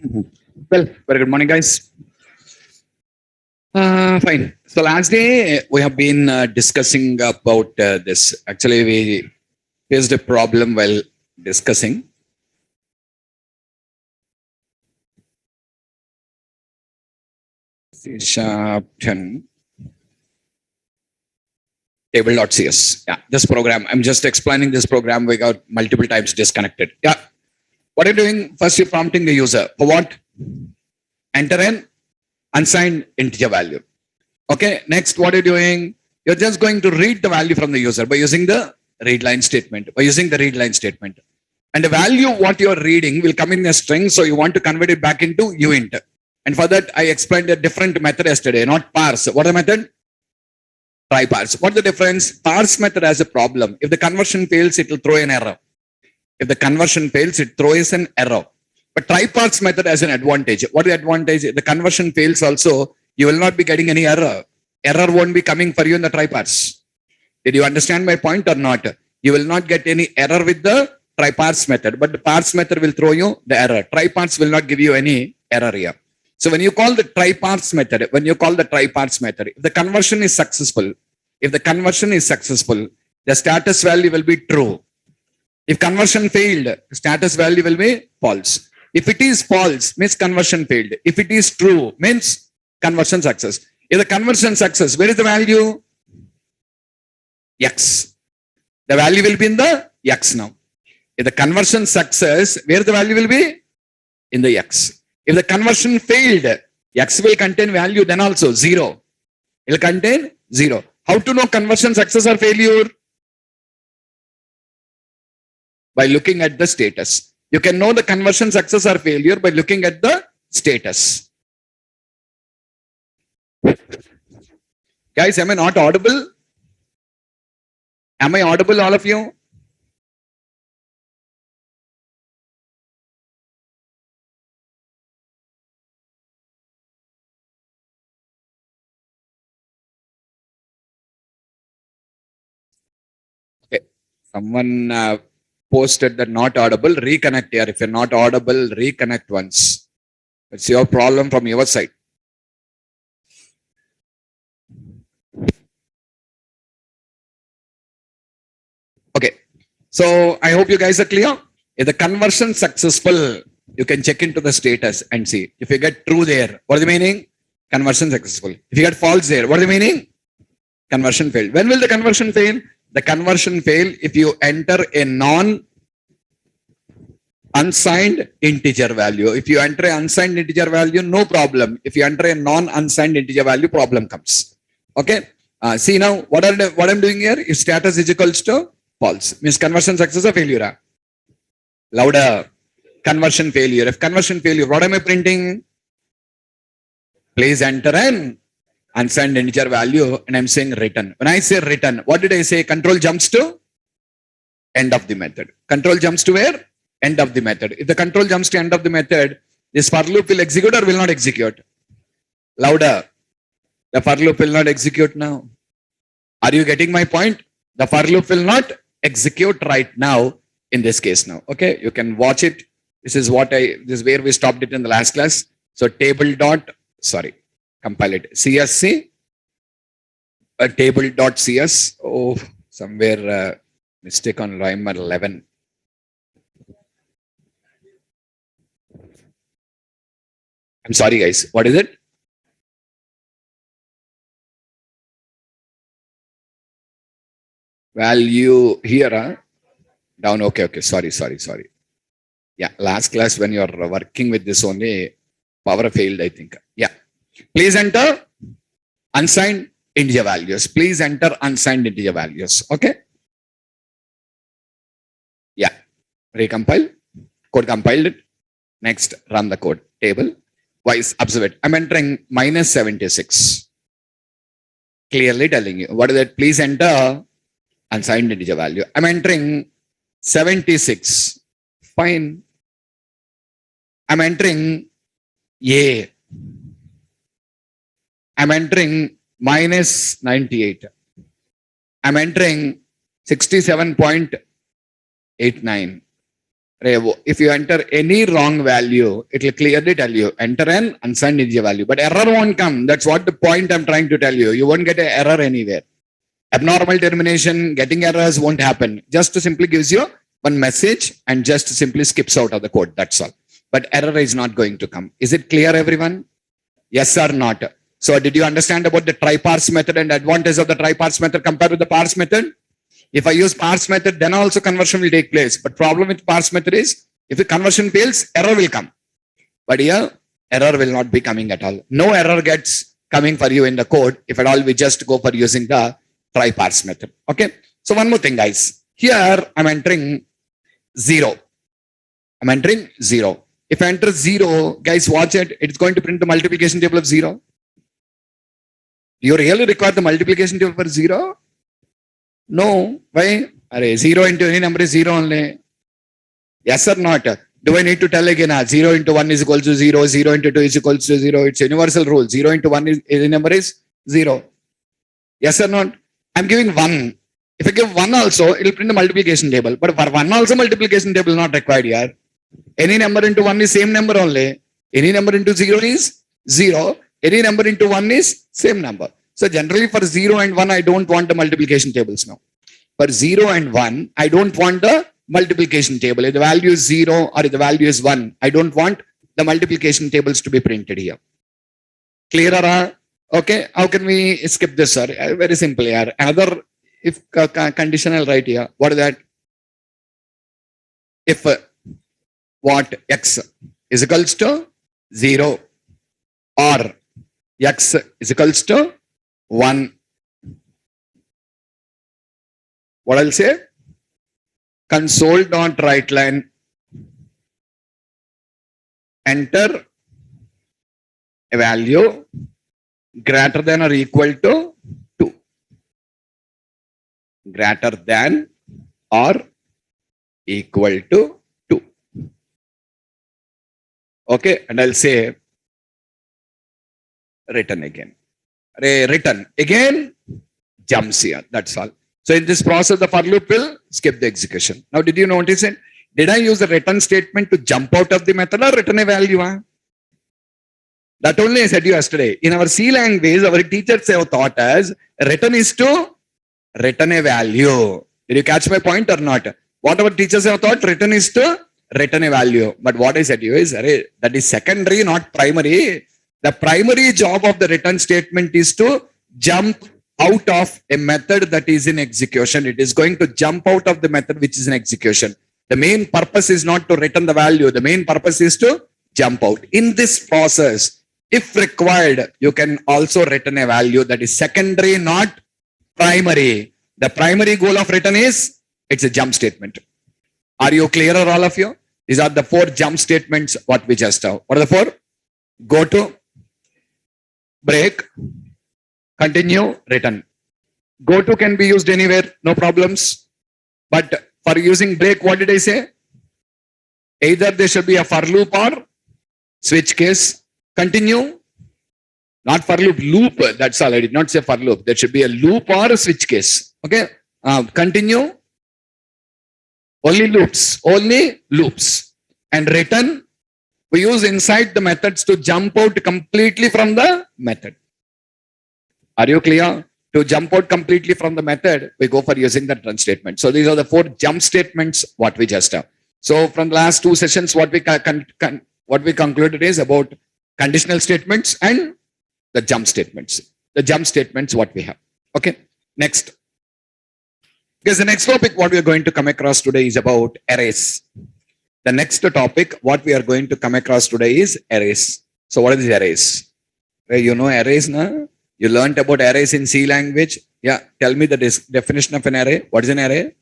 Well, very good morning, guys. Fine. So last day we have been discussing about this. Actually, we faced a problem while discussing. C sharp 10 table.cs. Yeah, this program. I'm just explaining this program. We got multiple times disconnected. Yeah. What are you doing? First, you're prompting the user for what? Enter an unsigned integer value. Okay. Next, what are you doing? You're just going to read the value from the user by using the read line statement. And the value what you're reading will come in a string. So you want to convert it back into uint. And for that, I explained a different method yesterday, not parse. What is the method? Try parse. What's the difference? Parse method has a problem. If the conversion fails, it will throw an error. If the conversion fails, it throws an error. But try parse method has an advantage. What is the advantage? If the conversion fails also, you will not be getting any error. Error won't be coming for you in the try parse. Did you understand my point or not? You will not get any error with the try parse method, but the parse method will throw you the error. Try parse will not give you any error here. So when you call the try parse method, if the conversion is successful, the status value will be true. If conversion failed, status value will be false. If it is false, means conversion failed. If it is true, means conversion success. If the conversion success, where is the value? X. The value will be in the X now. If the conversion success, where the value will be? In the X. If the conversion failed, X will contain value then also 0. It will contain 0. How to know conversion success or failure? By looking at the status. You can know the conversion success or failure by looking at the status. Guys, am I not audible? Am I audible, all of you? Okay. Someone posted that not audible. Reconnect here. If you're not audible, reconnect once. It's your problem from your side. Okay. So I hope you guys are clear. If the conversion successful, you can check into the status and see. If you get true there, what is the meaning? Conversion successful. If you get false there, what is the meaning? Conversion failed. When will the conversion fail? The conversion fail if you enter a non-unsigned integer value. If you enter an unsigned integer value, no problem. If you enter a non-unsigned integer value, problem comes. Okay. See now, what I'm doing here is status is equals to false. Means conversion success or failure. Louder. Conversion failure. If conversion failure, what am I printing? Please enter an unsigned integer value, and I'm saying return. When I say return, what did I say? Control jumps to end of the method. Control jumps to where? End of the method. If the control jumps to end of the method, this for loop will execute or will not execute? Louder. The for loop will not execute now. Are you getting my point? The for loop will not execute right now in this case now. Okay, you can watch it. This is where we stopped it in the last class. So compile it. CSC, table.cs. Oh, somewhere mistake on line 11. I'm sorry, guys. What is it? Value here, down. Okay. Sorry. Yeah, last class when you're working with this only, power failed, I think. Yeah. Please enter unsigned integer values. Okay. Yeah. Recompile. Code compiled it. Next, run the code. Table. Wise, observe it. I'm entering minus 76. Clearly telling you. What is that? Please enter unsigned integer value. I'm entering 76. Fine. I'm entering A. I'm entering minus 98. I'm entering 67.89. If you enter any wrong value, it will clearly tell you enter an unsigned integer value, but error won't come. That's what the point I'm trying to tell you. You won't get an error anywhere. Abnormal termination, getting errors won't happen. Just simply gives you one message and just simply skips out of the code. That's all. But error is not going to come. Is it clear, everyone? Yes or not? So did you understand about the try parse method and advantage of the try parse method compared with the parse method? If I use parse method, then also conversion will take place. But problem with parse method is if the conversion fails, error will come. But here, error will not be coming at all. No error gets coming for you in the code. If at all, we just go for using the try parse method. Okay. So one more thing, guys. Here I'm entering 0. I'm entering 0. If I enter 0, guys, watch it. It's going to print the multiplication table of 0. You really require the multiplication table for 0? No. Why? Array, 0 into any number is 0 only. Yes or not? Do I need to tell again? 0 into 1 is equal to 0. 0 into 2 is equal to 0. It's universal rule. 0 into 1 is any number is 0. Yes or not? I'm giving 1. If I give 1 also, it will print the multiplication table. But for 1 also, multiplication table is not required here. Any number into 1 is same number only. Any number into 0 is 0. Any number into 1 is same number. So generally for 0 and 1, I don't want the multiplication tables now. For 0 and 1, I don't want the multiplication table. If the value is 0 or if the value is 1, I don't want the multiplication tables to be printed here. Clearer? Okay. How can we skip this, sir? Very simple here. Another if condition I'll write here. What is that? If what x is equals to 0 or x is equals to 1. What I'll say? Console.writeLine enter a value greater than or equal to 2. Greater than or equal to 2. Okay, and I'll say return again. Return again jumps here. That's all. So in this process, the for loop will skip the execution. Now, did you notice it? Did I use the return statement to jump out of the method or return a value? That only I said you yesterday. In our C language, our teachers have taught us return is to return a value. Did you catch my point or not? What our teachers have taught, return is to return a value. But what I said to you is, that is secondary, not primary. The primary job of the return statement is to jump out of a method that is in execution. It is going to jump out of the method which is in execution. The main purpose is not to return the value. The main purpose is to jump out. In this process, if required, you can also return a value that is secondary, not primary. The primary goal of return is, it's a jump statement. Are you clearer, all of you? These are the 4 jump statements what we just have. What are the 4? Go to, break, continue, return. Go to can be used anywhere, no problems. But for using break, what did I say? Either there should be a for loop or switch case. Continue, not for loop, loop. That's all. I did not say for loop. There should be a loop or a switch case. Okay. Continue. Only loops. Only loops. And return. We use inside the methods to jump out completely from the method. Are you clear? To jump out completely from the method, we go for using the return statement. So these are the 4 jump statements what we just have. So from the last 2 sessions, what we concluded is about conditional statements and the jump statements. The jump statements what we have. Okay. Next. Because the next topic what we are going to come across today is about arrays. The next topic what we are going to come across today is arrays. So what are these arrays? You know arrays, na? You learned about arrays in C language. Yeah, tell me the definition of an array. What is an array?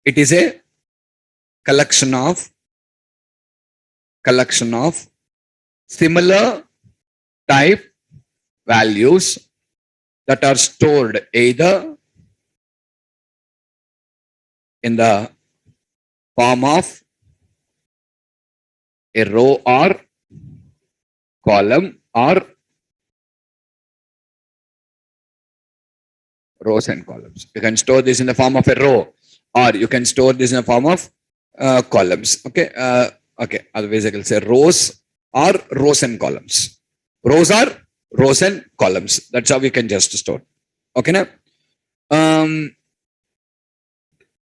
It is a collection of similar type values that are stored either in the form of a row or column or rows and columns. You can store this in the form of a row, or you can store this in the form of columns. Okay. Okay. Otherwise, I will say rows or rows and columns. Rows are rows and columns. That's how we can just store. Okay. Now,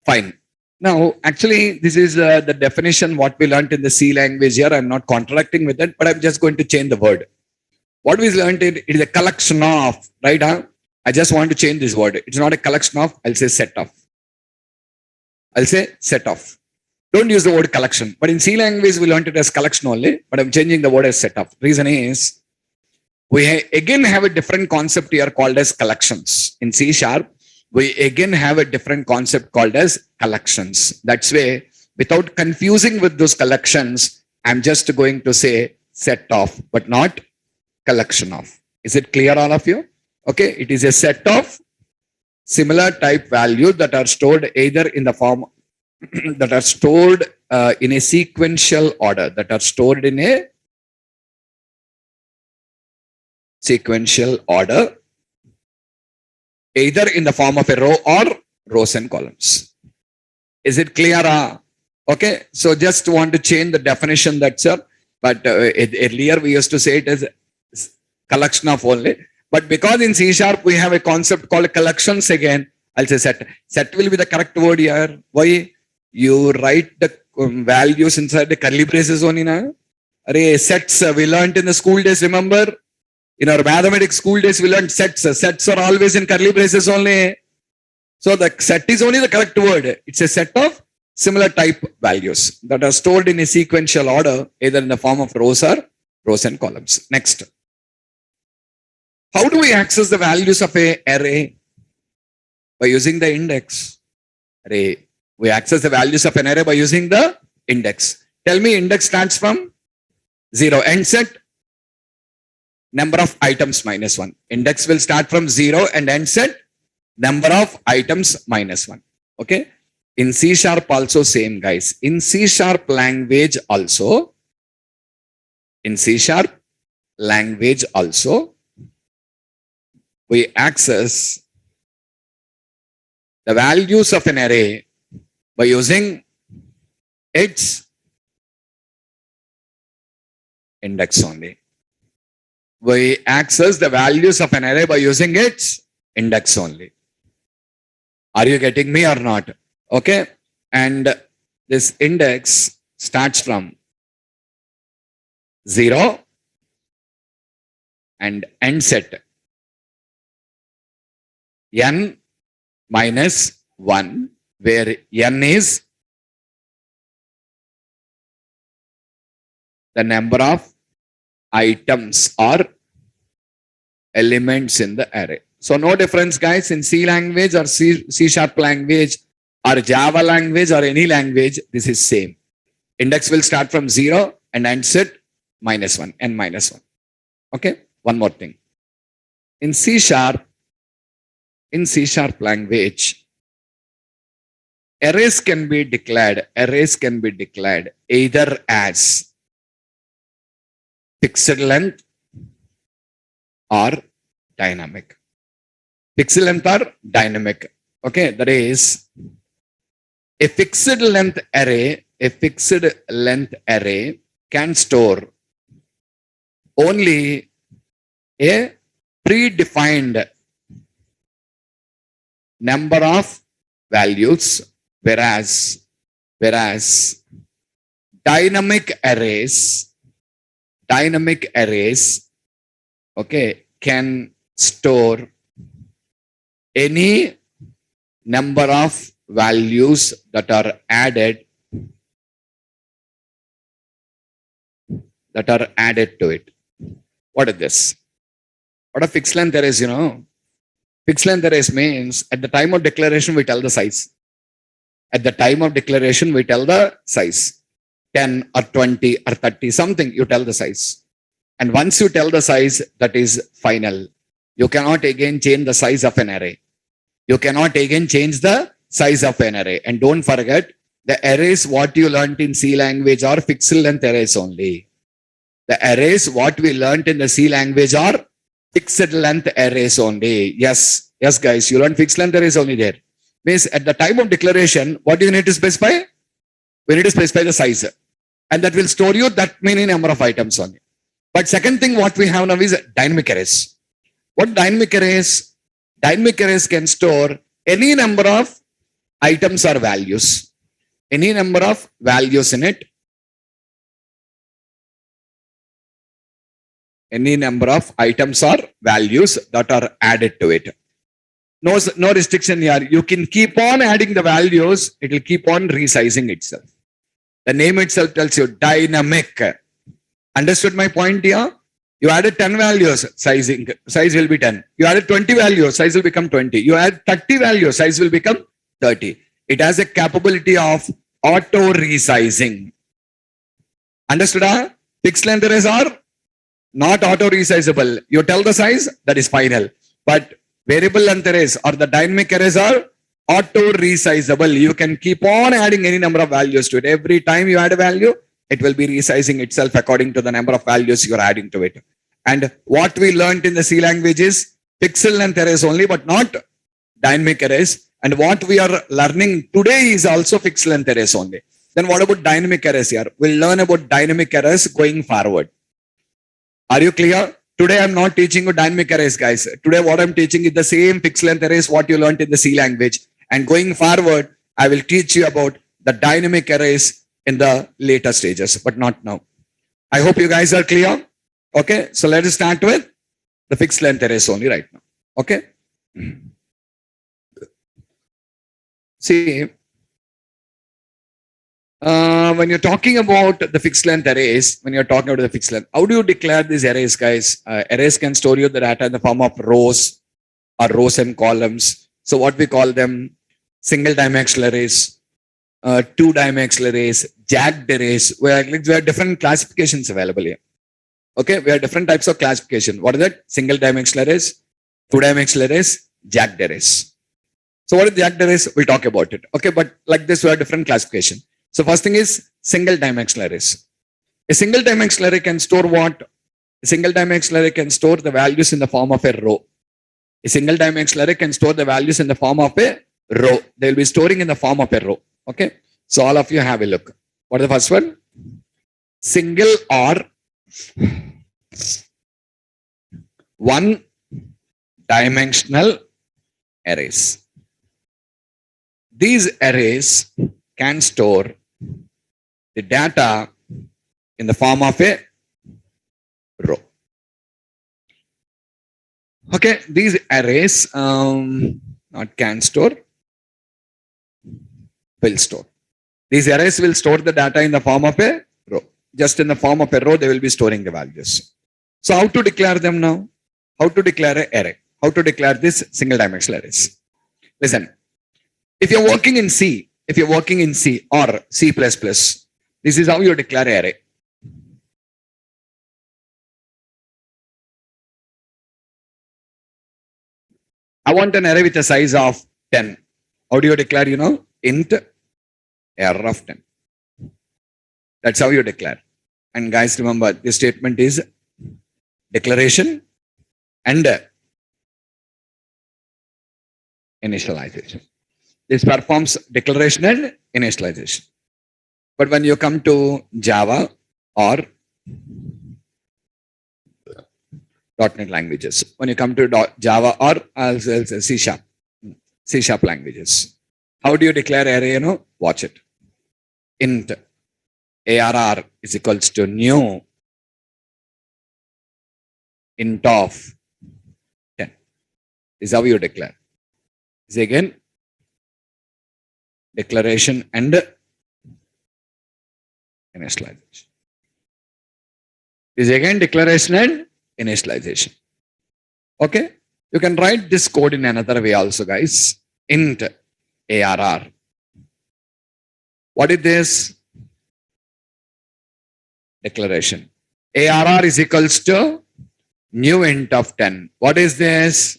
fine. Now, actually, this is the definition what we learned in the C language here. I'm not contradicting with it, but I'm just going to change the word. What we learned, it is a collection of, right? I just want to change this word. It's not a collection of, I'll say set of. I'll say set of. Don't use the word collection. But in C language, we learned it as collection only, but I'm changing the word as set of. Reason is, we again have a different concept here called as collections. In C sharp, we again have a different concept called as collections. That's way, without confusing with those collections, I'm just going to say set of, but not collection of. Is it clear, all of you? Okay, it is a set of similar type values that are stored either in the form that are stored in a sequential order, that are stored in a sequential order, either in the form of a row or rows and columns. Is it clear? Okay, so just want to change the definition, that's all. But earlier we used to say it as collection of only. But because in C sharp we have a concept called collections again, I'll say set. Set will be the correct word here. Why? You write the values inside the curly braces only. Na? Array, sets we learned in the school days, remember? In our mathematics school days, we learned sets. Sets are always in curly braces only. So the set is only the correct word. It's a set of similar type values that are stored in a sequential order, either in the form of rows or rows and columns. Next. How do we access the values of an array? By using the index. Array. We access the values of an array by using the index. Tell me, index starts from 0. End set, number of items minus 1. Index will start from 0 and end set, number of items minus 1. Okay. In C sharp also same, guys. In C sharp language also, we access the values of an array by using its index only. We access the values of an array by using its index only. Are you getting me or not? Okay. And this index starts from 0 and end set n minus 1, where n is the number of items or elements in the array. So no difference, guys, in C language or C sharp language or Java language or any language, this is same. Index will start from 0 and end set minus 1, n minus 1. Okay, one more thing. In C sharp language, arrays can be declared either as fixed length or dynamic. Fixed length or dynamic. Okay, that is a fixed length array can store only a predefined number of values, whereas dynamic arrays, okay, can store any number of values that are added to it. What is this? What a fixed length arrays, you know? Fixed length arrays means at the time of declaration, we tell the size. At the time of declaration, we tell the size. 10 or 20 or 30, something, you tell the size. And once you tell the size, that is final. You cannot again change the size of an array. You cannot again change the size of an array. And don't forget, the arrays what you learned in C language are fixed length arrays only. The arrays what we learned in the C language are fixed length arrays only. Yes, guys, you learned fixed length arrays only there. Means at the time of declaration, what do you need to specify? We need to specify the size. And that will store you that many number of items only. But second thing what we have now is dynamic arrays. What dynamic arrays? Dynamic arrays can store any number of items or values. Any number of values in it. Any number of items or values that are added to it. No restriction here. You can keep on adding the values. It will keep on resizing itself. The name itself tells you dynamic. Understood my point here? You added 10 values, size will be 10. You added 20 values, size will become 20. You add 30 values, size will become 30. It has a capability of auto resizing. Understood? Huh? Fixed length arrays are not auto resizable. You tell the size, that is final. But variable length arrays or the dynamic arrays are auto resizable. You can keep on adding any number of values to it. Every time you add a value, it will be resizing itself according to the number of values you are adding to it. And what we learned in the C language is pixel length arrays only, but not dynamic arrays. And what we are learning today is also pixel length arrays only. Then what about dynamic arrays here? We'll learn about dynamic arrays going forward. Are you clear? Today I'm not teaching you dynamic arrays, guys. Today what I'm teaching is the same pixel length arrays what you learned in the C language. And going forward, I will teach you about the dynamic arrays in the later stages, but not now. I hope you guys are clear. Okay, so let us start with the fixed length arrays only right now. Okay. See, when you're talking about the fixed length arrays, how do you declare these arrays, guys? Arrays can store you the data in the form of rows or rows and columns. So what we call them, single dimensional arrays, 2-dimensional arrays, jagged arrays. We have different classifications available here. Okay, we have different types of classification. What is that? Single dimensional arrays, 2-dimensional arrays, jagged arrays. So what is jagged arrays? We'll talk about it. Okay, but like this, we have different classification. So first thing is single dimensional arrays. A single dimensional array can store what? A single dimensional array can store the values in the form of a row. A single dimensional array can store the values in the form of a row. They will be storing in the form of a row. Okay. So all of you have a look. What is the first one? Single or one dimensional arrays. These arrays can store the data in the form of a row. Okay, these arrays not can store, will store. These arrays will store the data in the form of a row. Just in the form of a row, they will be storing the values. So how to declare them now? How to declare an array? How to declare this single dimensional arrays? Listen, if you're working in C, or C++, this is how you declare an array. I want an array with a size of 10. How do you declare, int array of 10. That's how you declare. And guys, remember, this statement is declaration and initialization. This performs declaration and initialization. But when you come to Java or .NET languages, when you come to Java or C#, C# languages, how do you declare array? Watch it. Int arr is equals to new int of 10. This is how you declare. This again declaration and initialization. This again declaration and initialization. Okay, you can write this code in another way also, guys. Int arr. What is this? Declaration. Arr is equals to new int of 10. What is this?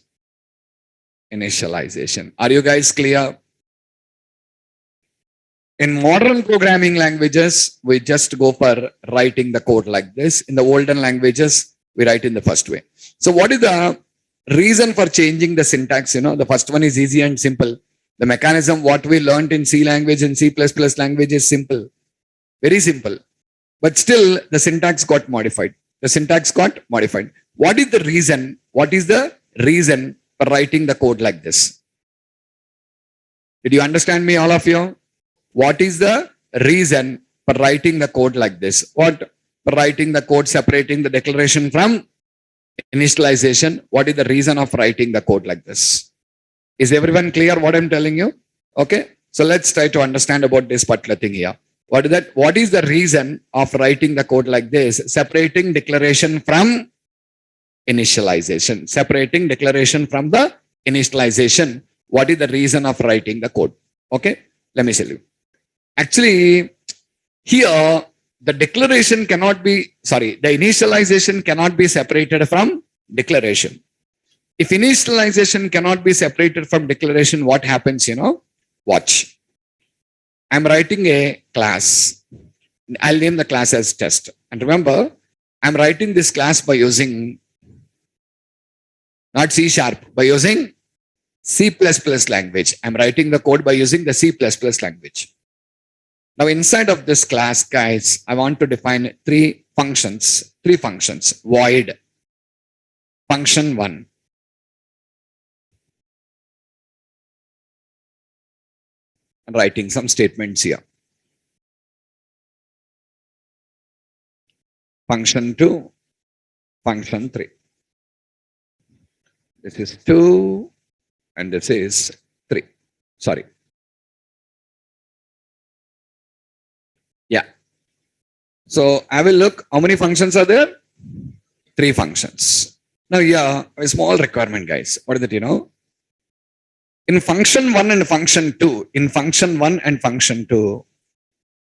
Initialization. Are you guys clear? In modern programming languages, we just go for writing the code like this. In the olden languages, we write in the first way. So what is the reason for changing the syntax? The first one is easy and simple. The mechanism, what we learned in C language and C++ language is simple. Very simple. But still, the syntax got modified. The syntax got modified. What is the reason? What is the reason for writing the code like this? Did you understand me, all of you? What is the reason for writing the code like this? What for writing the code separating the declaration from initialization? What is the reason of writing the code like this? Is everyone clear what I'm telling you? Okay. So let's try to understand about this particular thing here. What is that? What is the reason of writing the code like this? Separating declaration from initialization. Separating declaration from the initialization. What is the reason of writing the code? Okay. Let me tell you. Actually, here the declaration cannot be, the initialization cannot be separated from declaration. If initialization cannot be separated from declaration, what happens, Watch. I'm writing a class. I'll name the class as test. And remember, I'm writing this class by using not C#, by using C++ language. I'm writing the code by using the C++ language. Now, inside of this class, guys, I want to define three functions. Void, function 1. I'm writing some statements here. Function 2, function 3. This is 2 and this is 3. Sorry. Yeah. So I will look how many functions are there? 3 functions. Now, yeah, a small requirement, guys. What is it, In function 1 and function 2,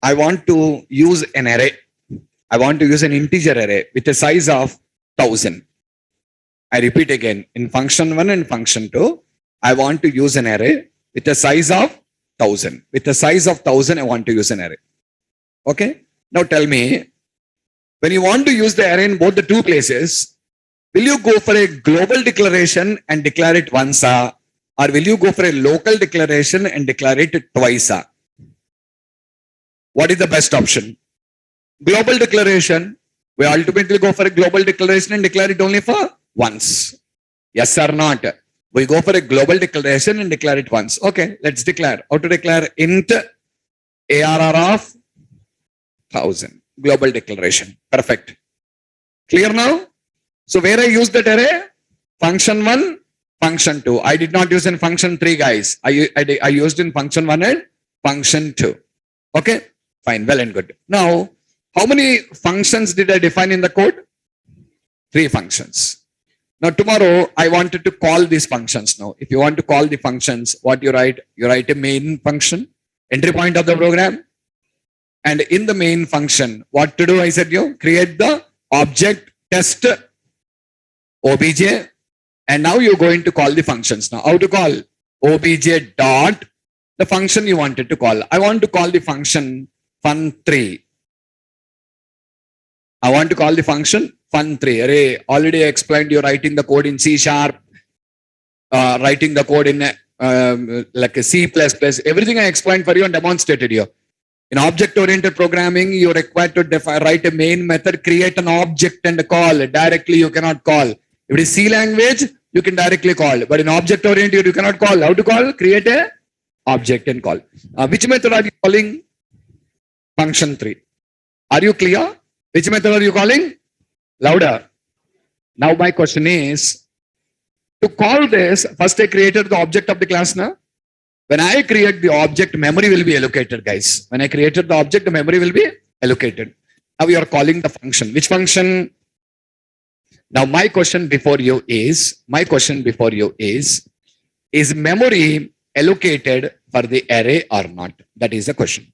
I want to use an array. I want to use an integer array with a size of 1000. I repeat again, in function 1 and function 2, I want to use an array with a size of 1000. With a size of 1000, I want to use an array. Okay. Now tell me, when you want to use the array in both the two places, will you go for a global declaration and declare it once, or will you go for a local declaration and declare it twice? What is the best option? Global declaration. We ultimately go for a global declaration and declare it only for once. Yes or not? We go for a global declaration and declare it once. Okay, let's declare. How to declare? Int ARR of 1000. Global declaration. Perfect. Clear now? So where I use that array? Function 1, function 2. I did not use in function 3, guys. I used in function 1 and function 2. Okay, fine, well and good. Now, how many functions did I define in the code? 3 functions. Now tomorrow, I wanted to call these functions now. If you want to call the functions, what you write? You write a main function, entry point of the program. And in the main function, what to do? I said create the object test obj. And now you're going to call the functions. Now, how to call? Obj dot the function you wanted to call. I want to call the function fun3. I want to call the function fun3. Array, already I explained you writing the code in C#, writing the code in like a C++. Everything I explained for you and demonstrated you. In object-oriented programming, you're required to write a main method, create an object and call. Directly, you cannot call. If it is C language, you can directly call. But in object-oriented, you cannot call. How to call? Create a object and call. Which method are you calling? Function 3. Are you clear? Which method are you calling? Louder. Now my question is, to call this, first I created the object of the class now. When I create the object, memory will be allocated, guys. When I created the object, the memory will be allocated. Now we are calling the function. Which function? Now my question before you is memory allocated for the array or not? That is the question.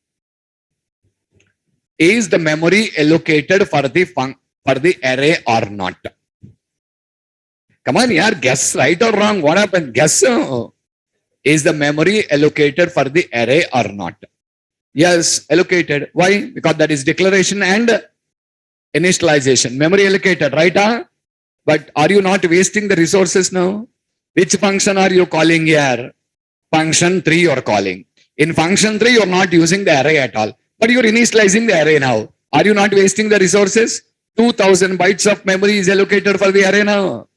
Is the memory allocated for the array or not? Come on, yaar, guess right or wrong. What happened? Guess. Is the memory allocated for the array or not? Yes, allocated. Why? Because that is declaration and initialization. Memory allocated, right? But are you not wasting the resources now? Which function are you calling here? Function 3 you are calling. In function 3, you are not using the array at all. But you're initializing the array now. Are you not wasting the resources? 2000 bytes of memory is allocated for the array now.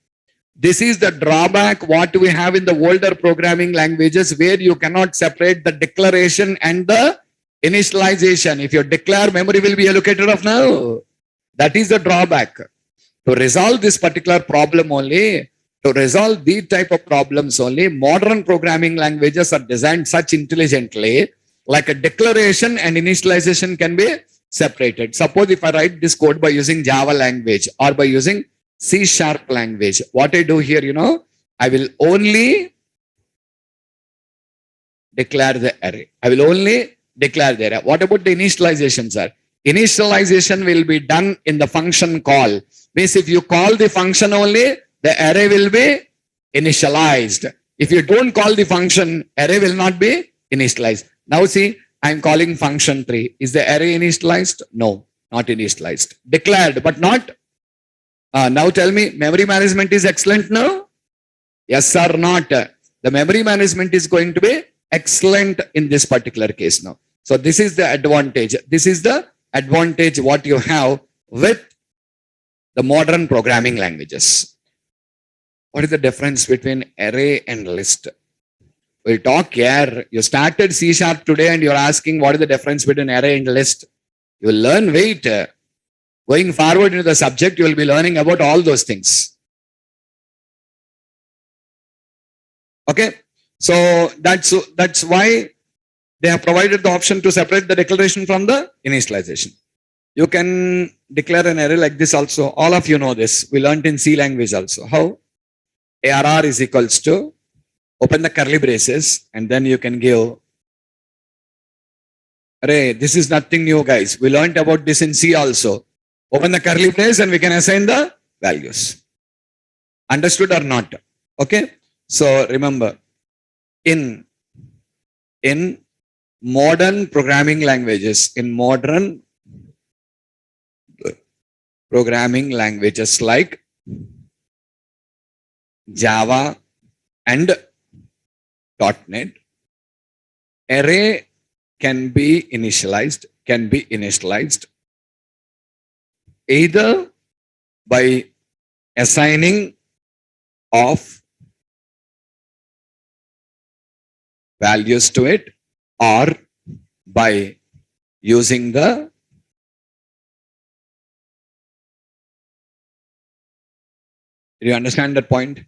This is the drawback what we have in the older programming languages, where you cannot separate the declaration and the initialization. If you declare, memory will be allocated of now. That is the drawback. To resolve this particular problem only, to resolve these type of problems only, modern programming languages are designed such intelligently, like a declaration and initialization can be separated. Suppose if I write this code by using Java language or by using C# language, what I do here, I will only declare the array. I will only declare the array. What about the initialization, sir? Initialization will be done in the function call. Means if you call the function only, the array will be initialized. If you don't call the function, array will not be initialized. Now see, I'm calling function 3. Is the array initialized? No, not initialized. Declared, but not. Now tell me, memory management is excellent now? Yes or not? The memory management is going to be excellent in this particular case now. So this is the advantage. This is the advantage what you have with the modern programming languages. What is the difference between array and list? We'll talk here. You started C# today and you're asking what is the difference between array and list. You will learn, wait. Going forward into the subject, you will be learning about all those things. Okay. So that's why they have provided the option to separate the declaration from the initialization. You can declare an array like this also. All of you know this. We learned in C language also. How? ARR is equals to, open the curly braces, and then you can give array. This is nothing new, guys. We learned about this in C also. Open the curly brace and we can assign the values. Understood or not? Okay. So remember, in modern programming languages, like Java and .NET, array can be initialized either by assigning of values to it or by using the do you understand that point?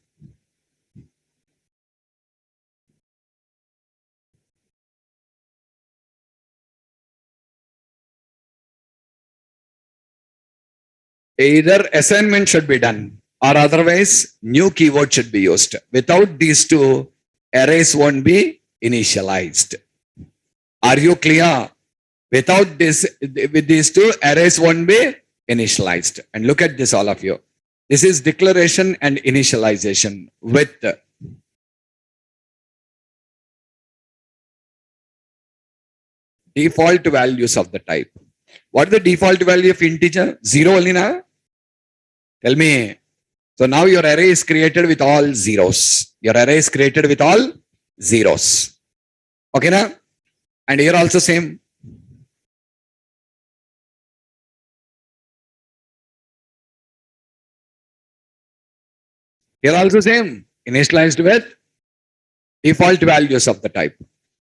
Either assignment should be done or otherwise new keyword should be used. Without these two, arrays won't be initialized. Are you clear? Without this, with these two, arrays won't be initialized. And look at this, all of you. This is declaration and initialization with default values of the type. What is the default value of integer? 0 only now? Tell me. So now your array is created with all zeros. Your array is created with all zeros. Okay now? And here also same. Here also same. Initialized with default values of the type.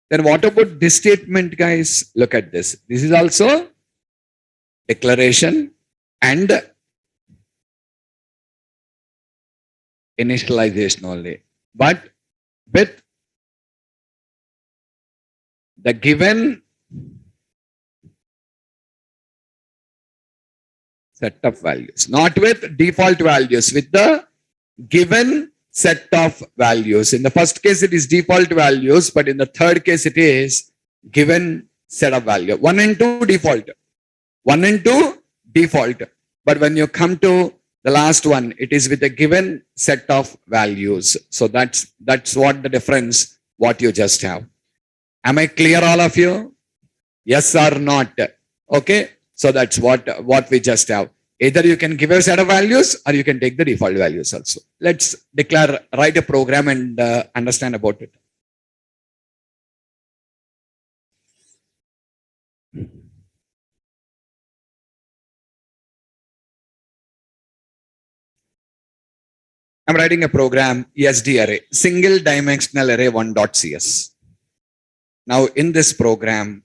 Then what about this statement, guys? Look at this. This is also declaration and initialization only, but with the given set of values, not with default values, with the given set of values. In the first case, it is default values, but in the third case, it is given set of value. 1 and 2 default. 1 and 2 default. But when you come to the last one, it is with a given set of values. So that's what the difference, what you just have. Am I clear, all of you? Yes or not? Okay. So that's what we just have. Either you can give a set of values or you can take the default values also. Let's write a program and understand about it. I'm writing a program, SDArray, single dimensional array 1.cs. Now in this program,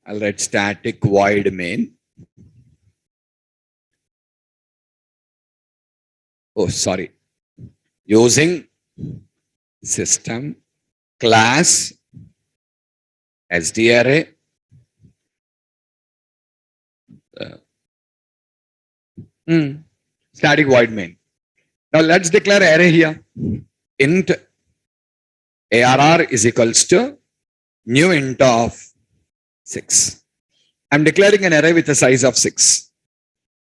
I'll write static void main. Oh, sorry. Using system class SDArray. Static void main. Now let's declare array here. Int ARR is equals to new int of 6. I'm declaring an array with a size of 6.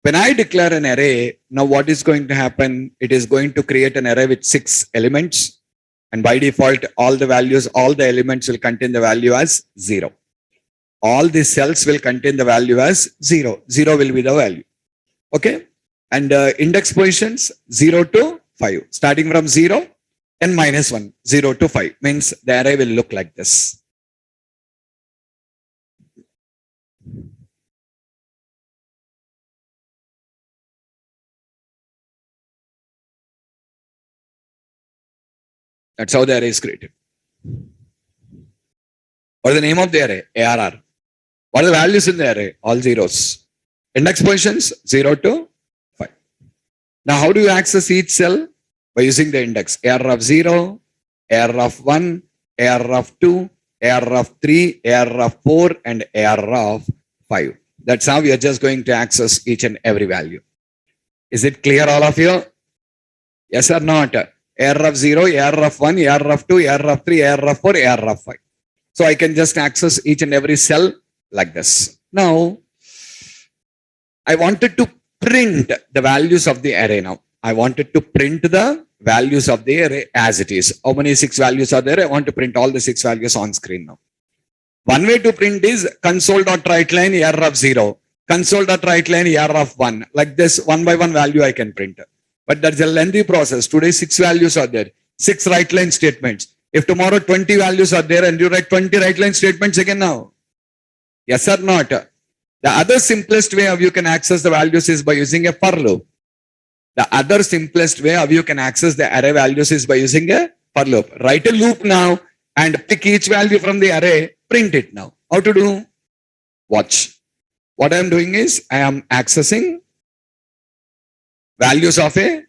When I declare an array, now what is going to happen? It is going to create an array with 6 elements. And by default, all the elements will contain the value as 0. All the cells will contain the value as 0. 0 will be the value. Okay. And index positions 0 to 5. Starting from 0 and minus 1. 0 to 5 means the array will look like this. That's how the array is created. What is the name of the array? ARR. What are the values in the array? All zeros. Index positions 0 to 5. Now, how do you access each cell? By using the index. ARR of 0, ARR of 1, ARR of 2, ARR of 3, ARR of 4, and ARR of 5. That's how we are just going to access each and every value. Is it clear, all of you? Yes or not? ARR of 0, ARR of 1, ARR of 2, ARR of 3, ARR of 4, ARR of 5. So I can just access each and every cell like this. Now, I wanted to print the values of the array now. I wanted to print the values of the array as it is. How many 6 values are there? I want to print all the 6 values on screen now. One way to print is console.writeLine ARR of 0, console.writeLine ARR of 1. Like this, one by one value I can print. But that's a lengthy process. Today 6 values are there, 6 write-line statements. If tomorrow 20 values are there and you write 20 write-line statements again now. Yes or not? The other simplest way of you can access the values is by using a for loop. The other simplest way of you can access the array values is by using a for loop. Write a loop now and pick each value from the array, print it now. How to do? Watch. What I am doing is I am accessing values of a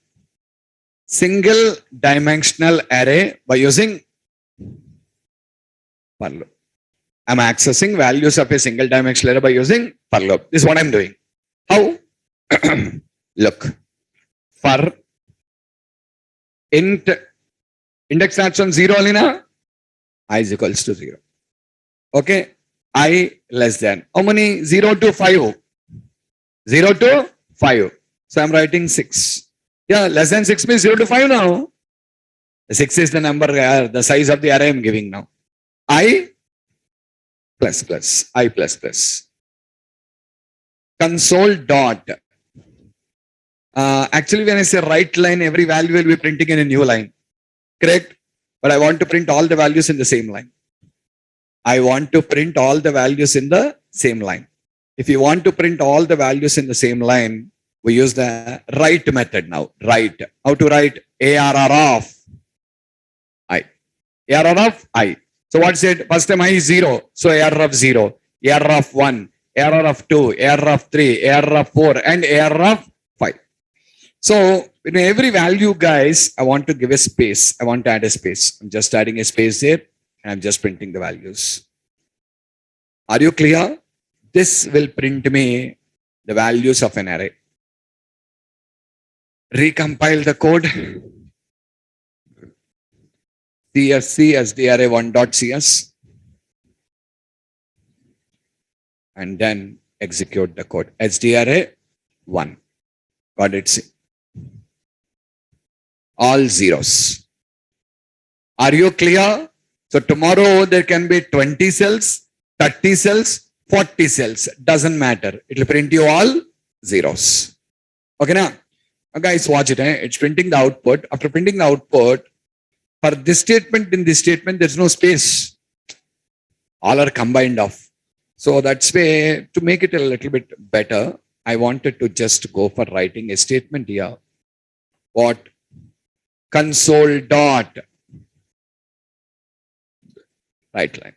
single dimensional array by using for loop. I'm accessing values of a single dimensional array by using for loop. This is what I'm doing. How? Look. For int index starts on 0 Alina, I is equals to 0. Okay. I less than. How many? 0 to 5. 0 to 5. So I'm writing 6. Yeah, less than 6 means 0 to 5 now. The 6 is the number, the size of the array I'm giving now. I plus plus, I plus plus. Console dot. Actually, when I say write line, every value will be printing in a new line. Correct? But I want to print all the values in the same line. I want to print all the values in the same line. If you want to print all the values in the same line, we use the write method now. Write. How to write? ARR of I. ARR of I. So what's it? First time I is 0. So ARR of 0. ARR of 1. ARR of 2. ARR of 3. ARR of 4. And ARR of 5. So in every value, guys, I want to give a space. I want to add a space. I'm just adding a space there. And I'm just printing the values. Are you clear? This will print me the values of an array. Recompile the code. CSC SDArray 1.cs. And then execute the code. SDArray 1. Got it? See. All zeros. Are you clear? So tomorrow there can be 20 cells, 30 cells, 40 cells. Doesn't matter. It will print you all zeros. Okay now? Now guys, watch it. It's printing the output. After printing the output, for this statement, in this statement, there's no space. All are combined off. So that's way, to make it a little bit better, I wanted to just go for writing a statement here. what? Console dot right line.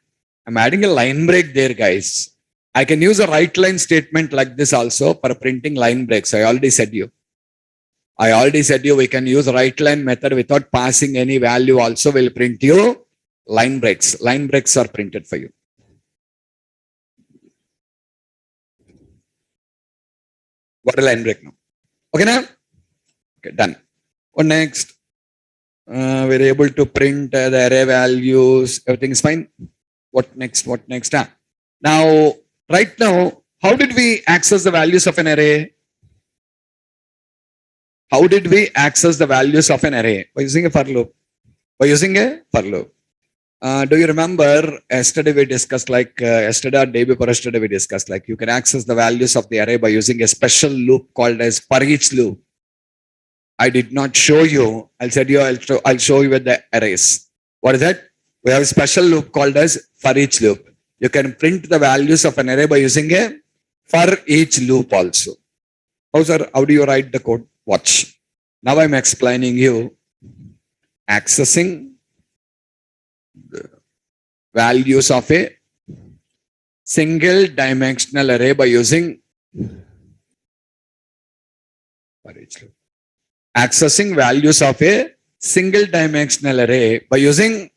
I'm adding a line break there, guys. I can use a right line statement like this also for printing line breaks. I already said you we can use right line method without passing any value also will print you line breaks. Line breaks are printed for you. What a line break now. Okay now? Okay, done. What next? We're able to print the array values. Everything is fine. What next? What next? Now, right now, how did we access the values of an array? How did we access the values of an array? By using a for loop. By using a for loop. Do you remember yesterday we discussed yesterday or day before yesterday we discussed you can access the values of the array by using a special loop called as for each loop. I did not show you. I'll show you with the arrays. What is that? We have a special loop called as for each loop. You can print the values of an array by using a for each loop also. How do you write the code? Watch. Now I'm explaining you accessing the values of a single dimensional array by using for each loop. Accessing values of a single dimensional array by using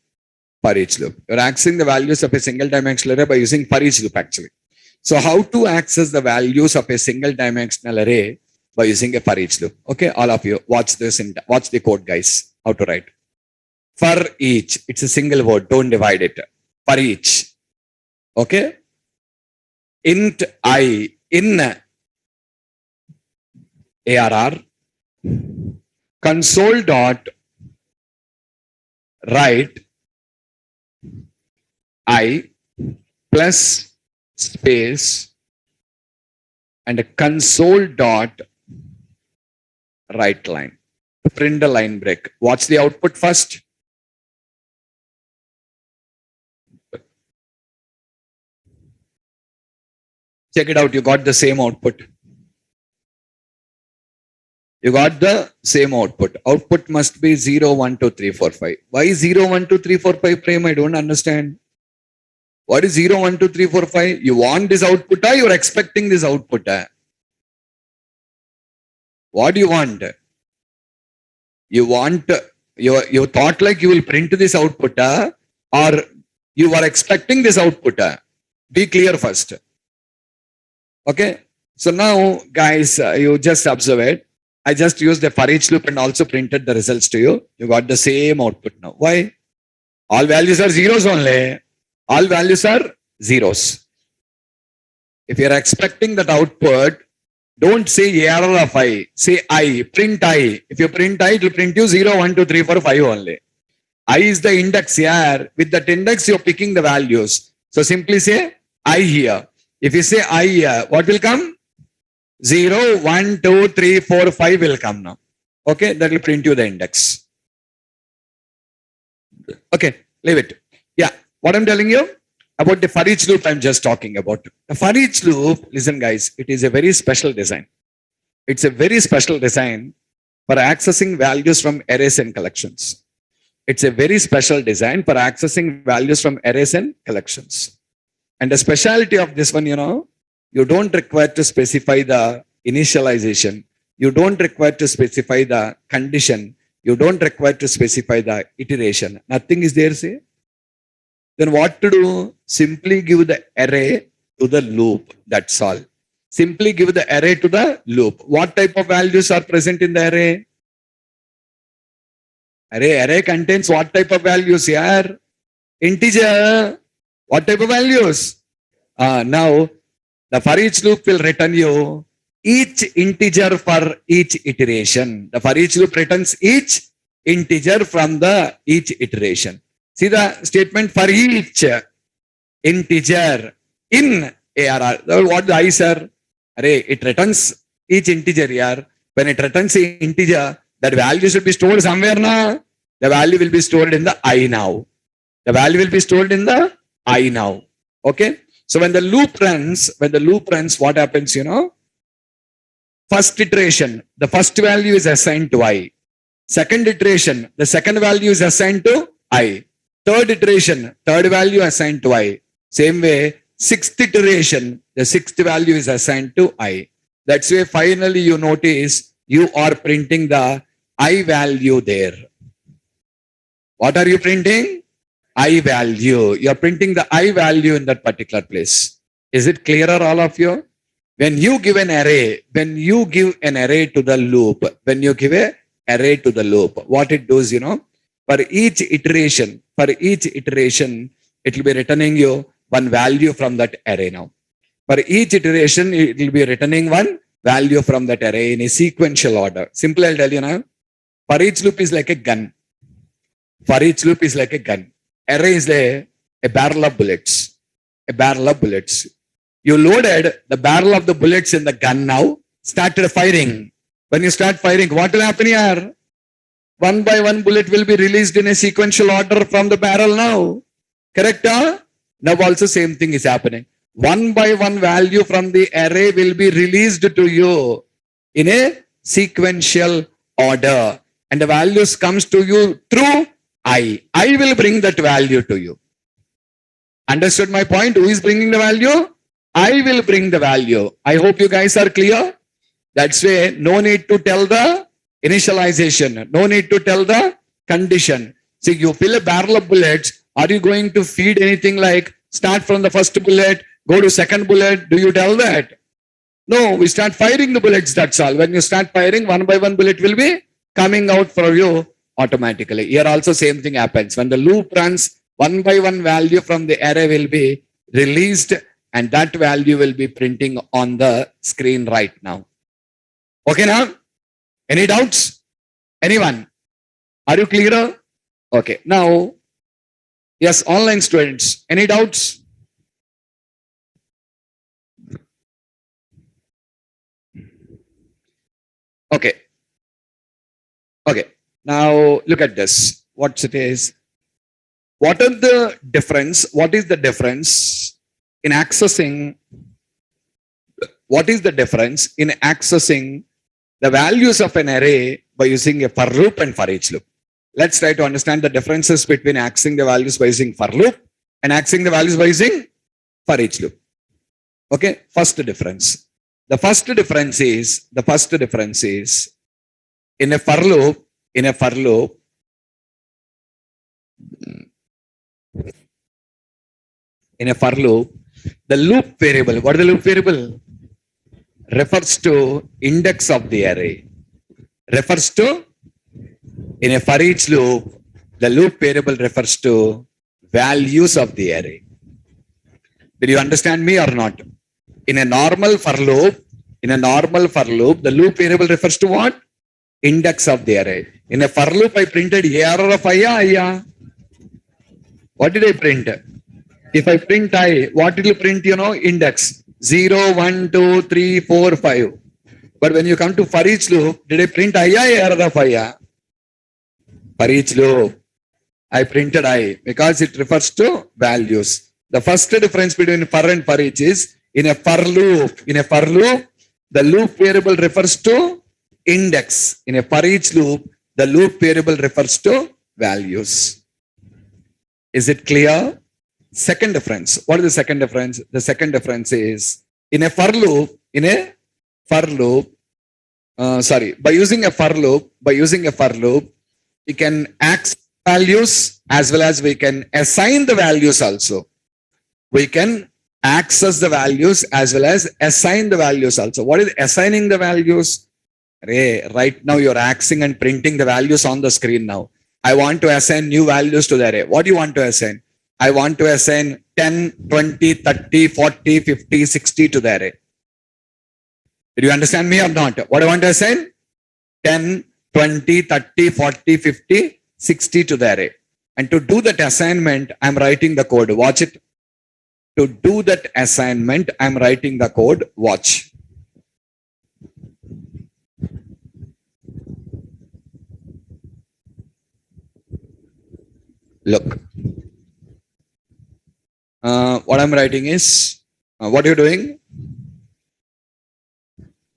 for each loop. You're accessing the values of a single dimensional array by using for each loop actually. So how to access the values of a single dimensional array by using a for each loop? Okay, all of you watch this and watch the code, guys. How to write. For each, it's a single word, don't divide it. For each. Okay. Int I in ARR console dot write I plus space and a console dot write line. Print the line break. Watch the output first. Check it out. You got the same output. You got the same output. Output must be 0, 1, 2, 3, 4, 5. Why 0, 1, 2, 3, 4, 5 frame? I don't understand. What is 0, 1, 2, 3, 4, 5? You want this output? You're expecting this output? What do you want? You want, you thought like you will print this output or you are expecting this output? Be clear first. Okay. So now, guys, you just observe it. I just used a for each loop and also printed the results to you. You got the same output now. Why? All values are zeros only. All values are zeros. If you are expecting that output, don't say ARR of I. Say I. Print I. If you print I, it will print you 0, 1, 2, 3, 4, 5 only. I is the index here. With that index, you are picking the values. So simply say I here. If you say I here, what will come? 0, 1, 2, 3, 4, 5 will come now. Okay, that will print you the index. Okay, leave it. Yeah, what I'm telling you about the for each loop I'm just talking about. The for each loop, listen guys, it is a very special design. It's a very special design for accessing values from arrays and collections. It's a very special design for accessing values from arrays and collections. And the specialty of this one, you don't require to specify the initialization. You don't require to specify the condition. You don't require to specify the iteration. Nothing is there, say. Then what to do? Simply give the array to the loop. That's all. Simply give the array to the loop. What type of values are present in the array? Array contains what type of values here? Integer. What type of values? Now, the for each loop will return you each integer for each iteration. The for each loop returns each integer from the each iteration. See the statement for each integer in ARR. What the I, sir? Array, it returns each integer here. When it returns the integer, that value should be stored somewhere now. The value will be stored in the I now. The value will be stored in the I now. Okay. So when the loop runs, what happens, First iteration, the first value is assigned to I. Second iteration, the second value is assigned to I. Third iteration, third value assigned to I. Same way, sixth iteration, the sixth value is assigned to I. That's why finally you notice you are printing the I value there. What are you printing? I value. You're printing the I value in that particular place. Is it clearer, all of you? When you give an array, when you give an array to the loop, when you give a array to the loop, what it does, for each iteration, it will be returning you one value from that array now. For each iteration, it will be returning one value from that array in a sequential order. Simple, I'll tell you now. For each loop is like a gun. For each loop is like a gun. Array is a barrel of bullets. A barrel of bullets. You loaded the barrel of the bullets in the gun now, started firing. When you start firing, what will happen here? One by one bullet will be released in a sequential order from the barrel now. Correct? Huh? Now also same thing is happening. One by one value from the array will be released to you in a sequential order. And the values comes to you through I. I will bring that value to you. Understood my point? Who is bringing the value? I will bring the value. I hope you guys are clear. That's why no need to tell the initialization. No need to tell the condition. See, you fill a barrel of bullets. Are you going to feed anything like start from the first bullet, go to second bullet? Do you tell that? No, we start firing the bullets. That's all. When you start firing, one by one bullet will be coming out for you automatically. Here also same thing happens. When the loop runs, one by one value from the array will be released and that value will be printing on the screen right now. Okay now? Any doubts? Anyone? Are you clear? Okay. Now, yes, online students, any doubts? Okay. Okay. Now look at this. What it is? What are the difference? What is the difference in accessing? What is the difference in accessing the values of an array by using a for loop and for each loop? Let's try to understand the differences between accessing the values by using for loop and accessing the values by using for each loop. Okay, first difference. The first difference is in a for loop, the loop variable, what is the loop variable? Refers to index of the array. Refers to, in a for each loop, the loop variable refers to values of the array. Did you understand me or not? In a normal for loop, the loop variable refers to what? Index of the array. In a for loop, I printed AR of I. What did I print? If I print I, what did you print? Index 0, 1, 2, 3, 4, 5. But when you come to for each loop, did I print I AR of I? For each loop, I printed I because it refers to values. The first difference between for and for each is in a for loop, the loop variable refers to index. In a for each loop, the loop variable refers to values. Is it clear? Second difference. What is the second difference? The second difference is in a for loop, by using a for loop, we can access values as well as we can assign the values also. We can access the values as well as assign the values also. What is assigning the values? Right now you're accessing and printing the values on the screen now. I want to assign new values to the array. What do you want to assign? I want to assign 10, 20, 30, 40, 50, 60 to the array. Did you understand me or not? What I want to assign? 10, 20, 30, 40, 50, 60 to the array. And to do that assignment, I'm writing the code. Watch it. To do that assignment, I'm writing the code. Watch. Look. What I'm writing is, what are you doing?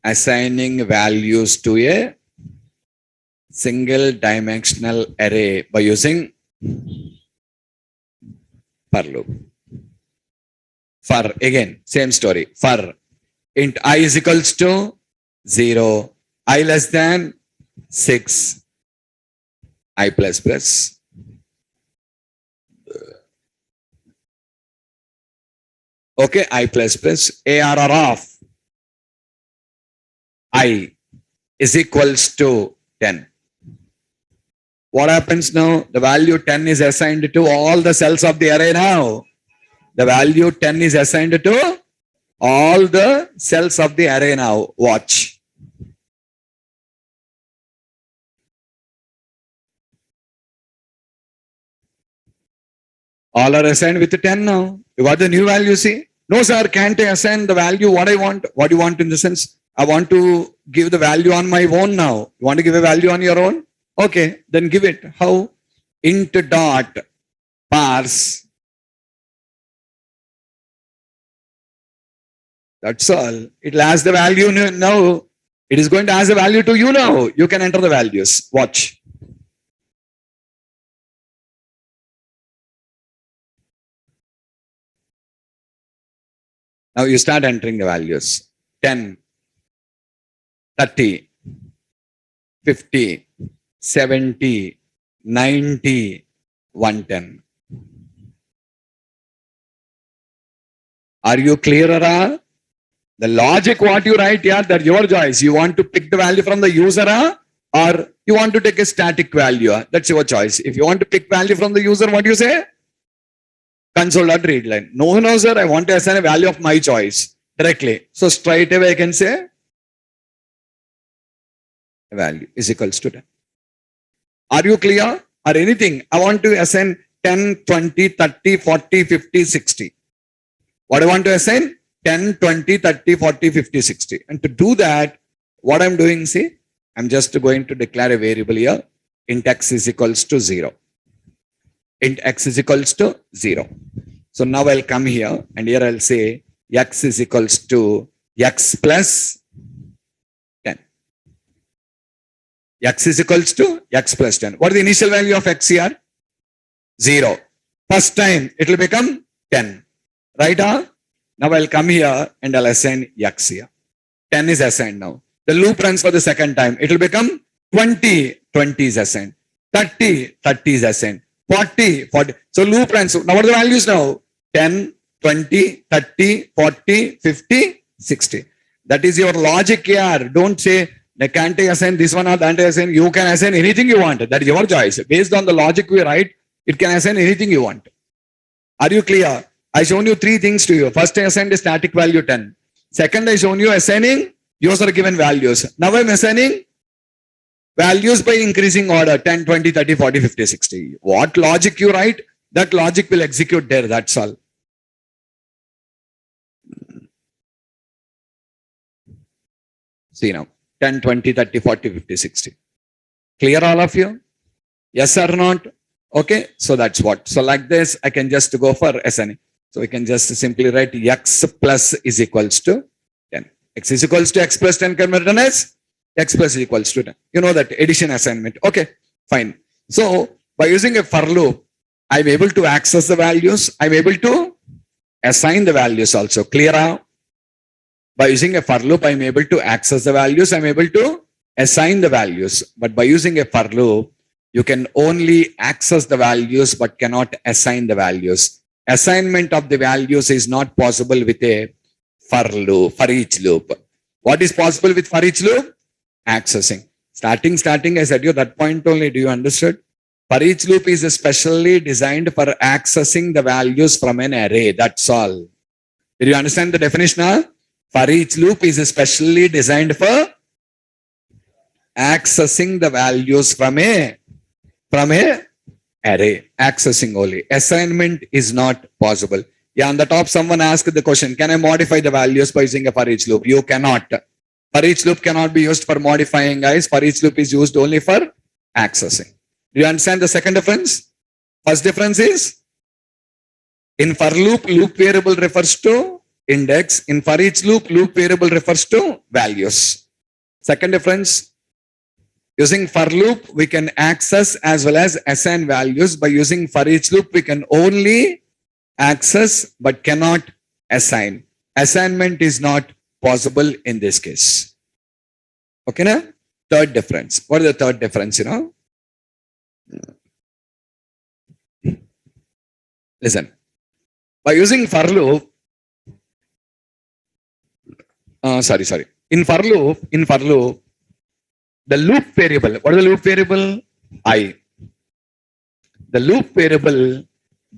Assigning values to a single dimensional array by using for loop. For again, same story. For int I is equals to 0, I less than 6, I plus plus. Okay, I plus plus, ARR of I is equals to 10. What happens now? The value 10 is assigned to all the cells of the array now. The value 10 is assigned to all the cells of the array now. Watch. All are assigned with 10 now. You got the new value, see? No, sir, can't I assign the value what I want? What do you want in the sense? I want to give the value on my own now. You want to give a value on your own? Okay, then give it. How? Int dot parse. That's all. It will ask the value now. It is going to ask the value to you now. You can enter the values. Watch. Now you start entering the values. 10, 30, 50, 70, 90, 110. Are you clear, Arra? The logic what you write here, that's your choice. You want to pick the value from the user or you want to take a static value. That's your choice. If you want to pick value from the user, what do you say? Console.read line. No, no, sir, I want to assign a value of my choice directly. So straight away I can say a value is equals to 10. Are you clear? Or anything? I want to assign 10, 20, 30, 40, 50, 60. What I want to assign? 10, 20, 30, 40, 50, 60. And to do that, what I'm doing, see, I'm just going to declare a variable here. Int x is equals to 0. Int x is equals to 0. So now I'll come here and here I'll say x is equals to x plus 10. X is equals to x plus 10. What is the initial value of x here? 0. First time it will become 10. Right? Now I'll come here and I'll assign x here. 10 is assigned now. The loop runs for the second time. It will become 20. 20 is assigned. 30. 30 is assigned. 40. 40. So loop runs. Now what are the values now? 10, 20, 30, 40, 50, 60. That is your logic here. Don't say, can't I assign this one or that I assign. You can assign anything you want. That is your choice. Based on the logic we write, it can assign anything you want. Are you clear? I shown you three things to you. First, I assigned a static value 10. Second, I shown you assigning user given values. Now I'm assigning values by increasing order 10, 20, 30, 40, 50, 60. What logic you write, that logic will execute there. That's all. See now 10, 20, 30, 40, 50, 60. Clear all of you? Yes or not? Okay. So that's what. So like this, I can just go for assigning. So we can just simply write x plus is equals to 10. X is equals to x plus 10 can be written as x plus is equals to 10. You know that addition assignment. Okay, fine. So by using a for loop, I'm able to access the values. I'm able to assign the values also. Clear? By using a for loop, I'm able to access the values. I'm able to assign the values. But by using a for loop, you can only access the values but cannot assign the values. Assignment of the values is not possible with a for loop, for each loop. What is possible with for each loop? Accessing. Starting, I said you that point only. Do you understood? For each loop is specially designed for accessing the values from an array. That's all. Did you understand the definition? Huh? For each loop is specially designed for accessing the values from a array. Accessing only. Assignment is not possible. Yeah, on the top someone asked the question, can I modify the values by using a for each loop? You cannot. For each loop cannot be used for modifying, guys. For each loop is used only for accessing. Do you understand the second difference? First difference is, in for loop, loop variable refers to index. In for each loop, loop variable refers to values. Second difference, Using for loop, we can access as well as assign values. By using for each loop, we can only access but cannot assign. Assignment is not possible in this case. Okay, na? Third difference. What is the third difference, Listen. By using for loop, sorry. In for loop, the loop variable, what is the loop variable? I. The loop variable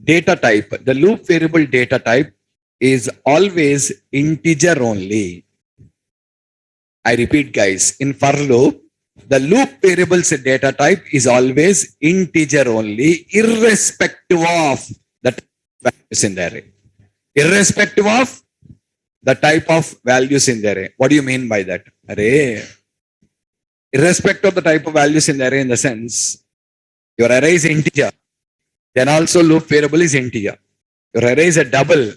data type, is always integer only. I repeat, guys, in for loop, the loop variable's data type is always integer only, irrespective of the values in the array. Irrespective of the type of values in the array. What do you mean by that? Array. Irrespective of the type of values in the array, in the sense, your array is integer, then also loop variable is integer. Your array is a double,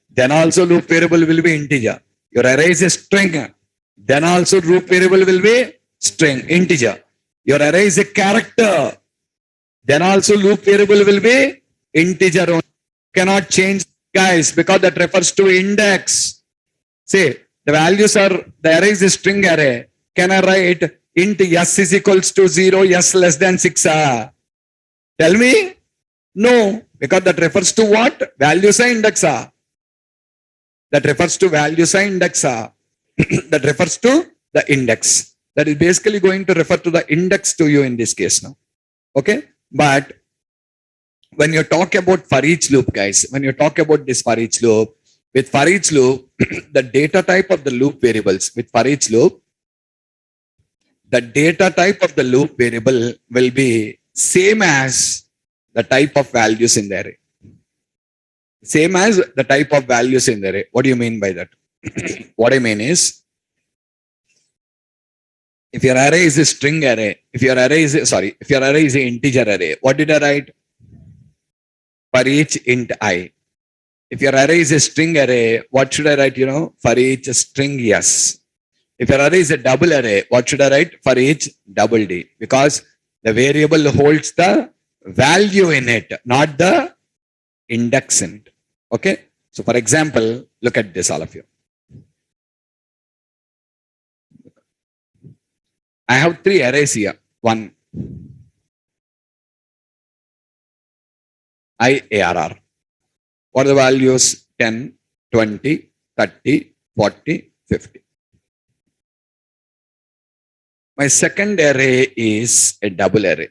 then also loop variable will be integer. Your array is a string, then also loop variable will be string, integer. Your array is a character, then also loop variable will be integer. You cannot change, guys, because that refers to index. See, the values are, the array is a string array. Can I write int s is equals to 0, s less than 6? Tell me? No, because that refers to what? Values are index. That refers to values are index. That refers to the index. That is basically going to refer to the index to you in this case now. Okay? But when you talk about for each loop, guys, when you talk about this for each loop, with for each loop, the data type of the loop variables, with for each loop, the data type of the loop variable will be same as the type of values in the array. Same as the type of values in the array. What do you mean by that? What I mean is, if your array is a string array, if your array is an integer array, what did I write? For each int I. If your array is a string array, what should I write? For each string yes. If your array is a double array, what should I write? For each double D. Because the variable holds the value in it, not the index in it. Okay. So for example, look at this, all of you. I have 3 arrays here. 1. IARR. What are the values? 10, 20, 30, 40, 50. My second array is a double array.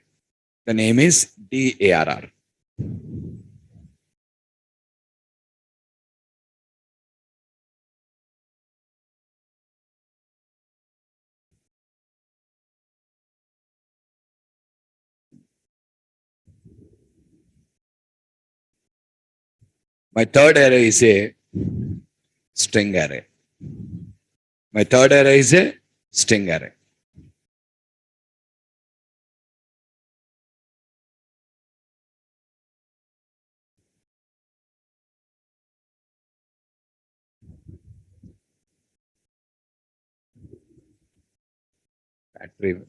The name is DARR. My third array is a string array. My third array is a string array. Battery.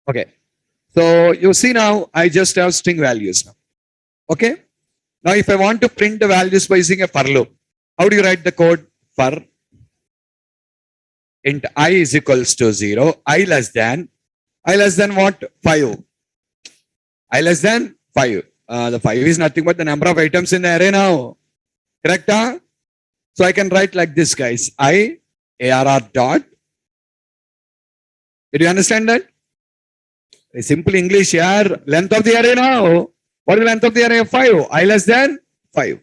Okay. So you see now, I just have string values now. Okay. Now if I want to print the values by using a for loop, how do you write the code? For int I is equals to 0, I less than what? 5. I less than 5. The 5 is nothing but the number of items in the array now. Correct? Huh? So I can write like this, guys. IARR dot. Did you understand that? A simple English here. Length of the array now. What is the length of the array? 5. I less than 5.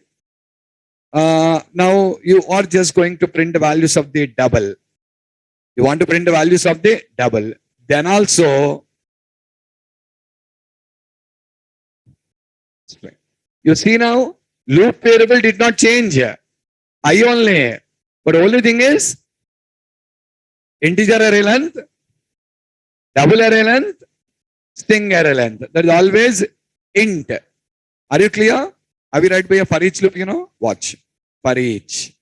Now you are just going to print the values of the double. You want to print the values of the double. Then also, you see now, loop variable did not change. I only. But only thing is, integer array length Double array length, string array length. That is always int. Are you clear? Have you read by a for each loop, Watch. For each.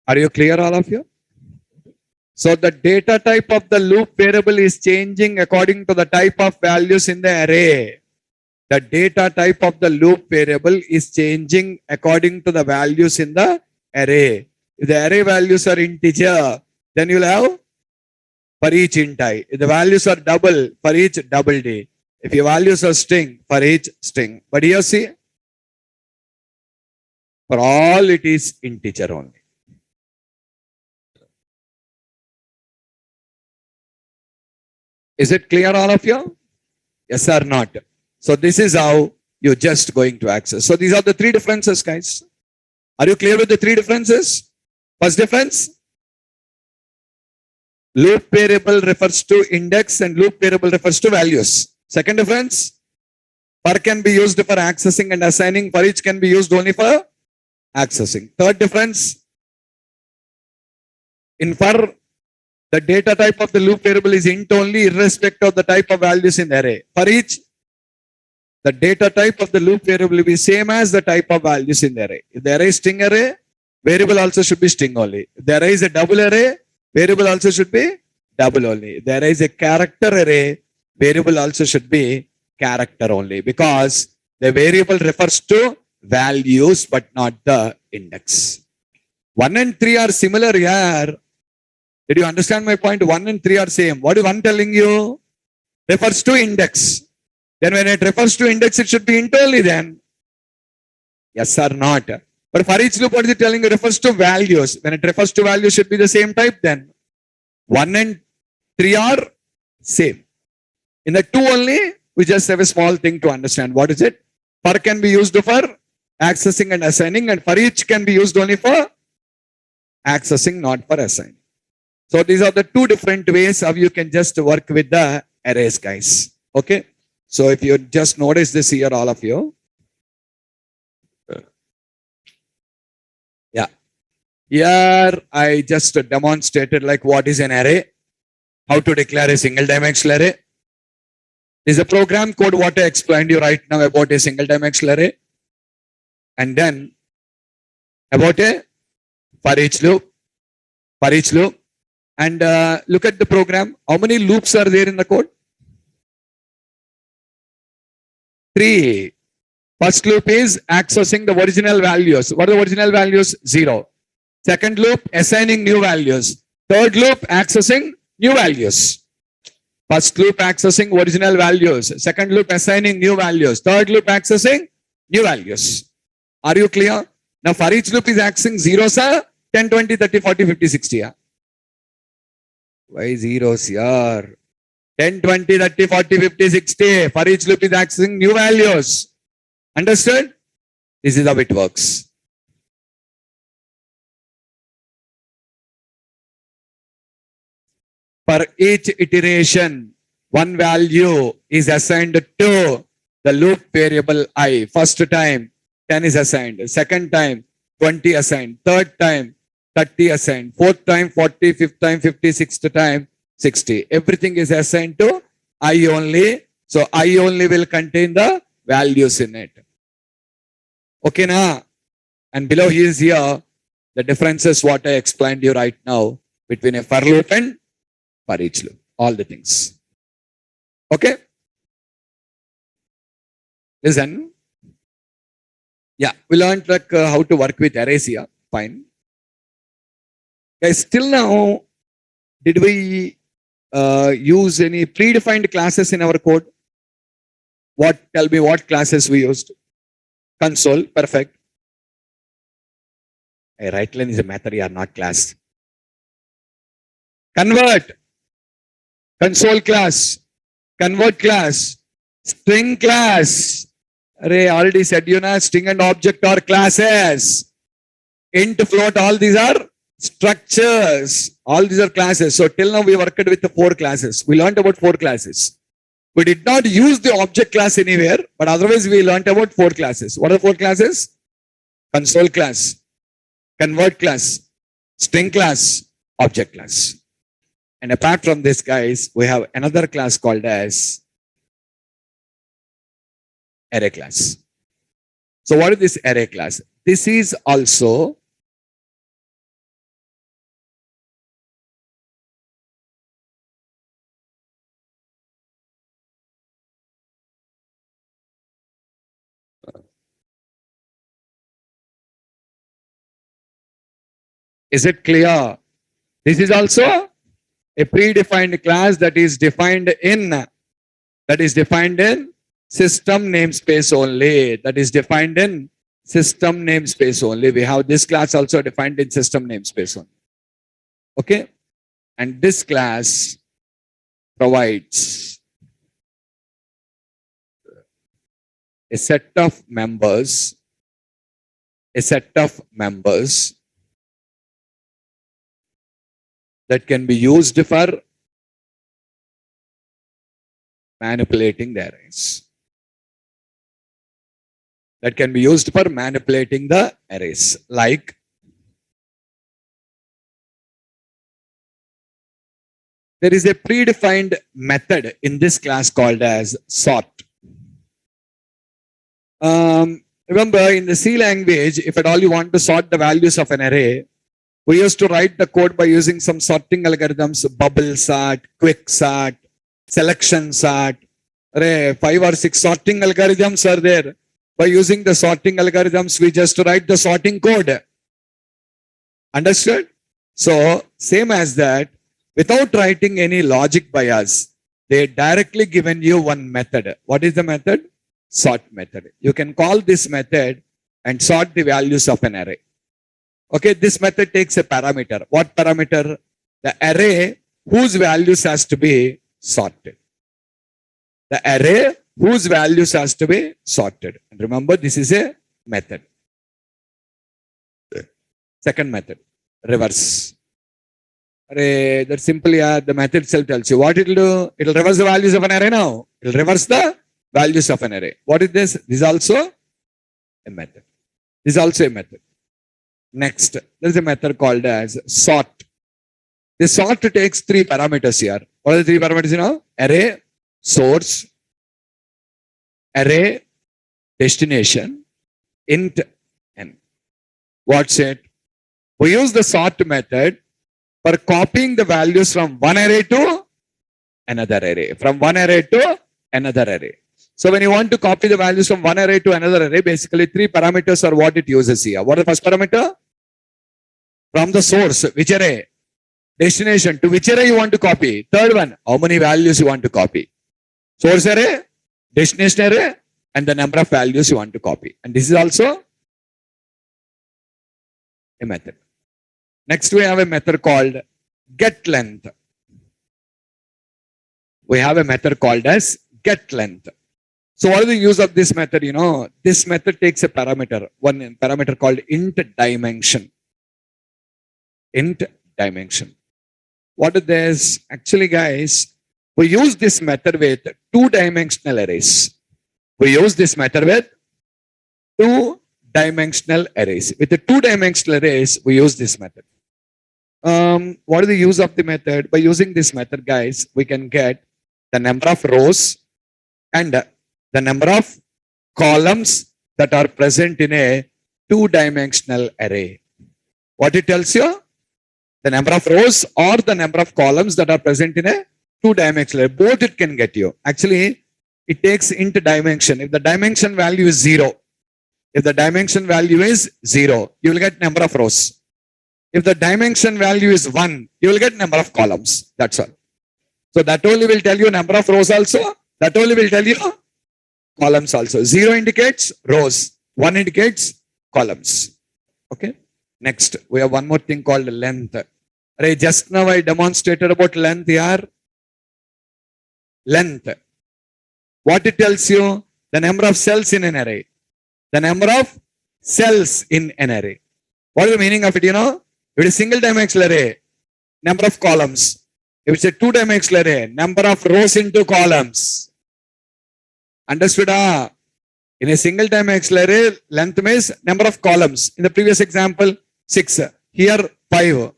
Are you clear, all of you? So the data type of the loop variable is changing according to the type of values in the array. The data type of the loop variable is changing according to the values in the array. If the array values are integer, then you'll have for each int I. If the values are double, for each double D. If your values are string, for each string. But here see, for all it is integer only. Is it clear, all of you? Yes or not? So this is how you're just going to access. So these are the three differences, guys. Are you clear with the three differences? First difference, loop variable refers to index and loop variable refers to values. Second difference, for can be used for accessing and assigning, for each can be used only for accessing. Third difference, in for, the data type of the loop variable is int only irrespective of the type of values in the array. For each, the data type of the loop variable will be same as the type of values in the array. If the array is string array, variable also should be string only. If the array is a double array, variable also should be double only. If the array is a character array, variable also should be character only, because the variable refers to values but not the index. 1 and 3 are similar here. Did you understand my point? 1 and 3 are same. What is 1 telling you? Refers to index. Then when it refers to index, it should be int only then. Yes or not? But for each loop, what is it telling you? Refers to values. When it refers to values, should be the same type then. 1 and 3 are same. In the 2 only, we just have a small thing to understand. What is it? For can be used for accessing and assigning, and for each can be used only for accessing, not for assigning. So these are the two different ways how you can just work with the arrays, guys. Okay. So if you just notice this here, all of you. Yeah. Here I just demonstrated like what is an array, how to declare a single dimensional array. This is a program code what I explained you right now about a single dimensional array. And then about a for each loop. And look at the program. How many loops are there in the code? 3. First loop is accessing the original values. What are the original values? 0. Second loop, assigning new values. Third loop, accessing new values. First loop, accessing original values. Second loop, assigning new values. Third loop, accessing new values. Are you clear? Now for each loop is accessing zeros, 10, 20, 30, 40, 50, 60. Why zeros here? 10, 20, 30, 40, 50, 60. For each loop is accessing new values. Understood? This is how it works. For each iteration, one value is assigned to the loop variable I. First time, 10 is assigned. Second time, 20 assigned. Third time, 30 assigned. Fourth time, 40. Fifth time, 50. Sixth time, 60. Everything is assigned to I only. So I only will contain the values in it. Okay, na? And below is here the differences what I explained you right now between a for loop and for each loop. All the things. Okay? Listen. Yeah, we learned like how to work with arrays here. Fine. Guys, till now, did we use any predefined classes in our code? Tell me what classes we used. Console, perfect. A right line is a method here, not class. Convert, console class, convert class, string class, Array already said you know string and object are classes. Int, float, all these are structures. All these are classes. So till now we worked with the 4 classes. We learned about 4 classes. We did not use the object class anywhere, but otherwise we learned about 4 classes. What are the 4 classes? Console class, convert class, string class, object class. And apart from this, guys, we have another class called as array class. So what is this array class? This is also is it clear? This is also a predefined class that is defined in system namespace only. That is defined in system namespace only. We have this class also defined in system namespace only. Okay. And this class provides a set of members that can be used for manipulating the arrays. That can be used for manipulating the arrays. Like there is a predefined method in this class called as sort. Remember in the C language, if at all you want to sort the values of an array, we used to write the code by using some sorting algorithms, bubble sort, quick sort, selection sort. 5 or 6 sorting algorithms are there. By using the sorting algorithms, we just write the sorting code. Understood? So, same as that, without writing any logic by us, they directly given you one method. What is the method? Sort method. You can call this method and sort the values of an array. Okay, this method takes a parameter. What parameter? The array whose values has to be sorted. The array whose values has to be sorted. And remember, this is a method. Second method, reverse. Array, that simply the method itself tells you what it will do. It will reverse the values of an array now. It will reverse the values of an array. What is this? This is also a method. This is also a method. Next, there is a method called as sort. The sort takes 3 parameters here. What are the 3 parameters you know? Array, source, array, destination, int, n. What's it? We use the sort method for copying the values from one array to another array. From one array to another array. So when you want to copy the values from one array to another array, basically 3 parameters are what it uses here. What is the first parameter? From the source, which array? Destination, to which array you want to copy? Third one, how many values you want to copy? Source array, destination array, and the number of values you want to copy. And this is also a method. Next, we have a method called getLength. We have a method called as getLength. So what is the use of this method? You know, this method takes a parameter, one parameter called int dimension. Int dimension. What is this? Actually, guys, we use this method with 2-dimensional arrays. We use this method with 2-dimensional arrays. With the 2-dimensional arrays, we use this method. What is the use of the method? By using this method, guys, we can get the number of rows and the number of columns that are present in a 2-dimensional array. What it tells you? The number of rows or the number of columns that are present in a 2-dimensional array. Both it can get you. Actually, it takes int dimension. If the dimension value is 0, you will get number of rows. If the dimension value is 1, you will get number of columns. That's all. So that only will tell you number of rows also. That only will tell you columns also. 0 indicates rows. 1 indicates columns. Okay. Next, we have one more thing called length. Array, just now I demonstrated about length here. Length. What it tells you? The number of cells in an array. The number of cells in an array. What is the meaning of it? You know, if it is single dimensional array, number of columns. If it's a two-dimensional array, number of rows into columns. Understood? In a single dimensional array, length means number of columns. In the previous example, 6. Here, 5.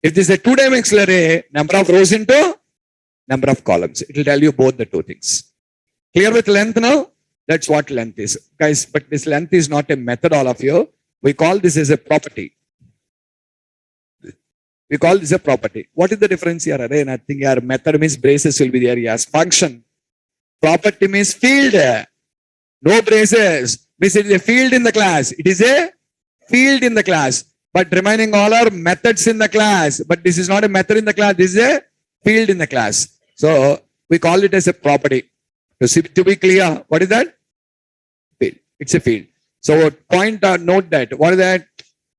If this is a two-dimensional array, number of rows into number of columns. It will tell you both the two things. Clear with length now? That's what length is. Guys, but this length is not a method, all of you. We call this as a property. We call this a property. What is the difference here? Array, nothing here. Method means braces will be there. Yes. Function. Property means field. No braces. Means it is a field in the class. It is a field in the class. But remaining all are methods in the class. But this is not a method in the class. This is a field in the class. So we call it as a property. To be clear, what is that? Field. It's a field. So point or note that. What is that?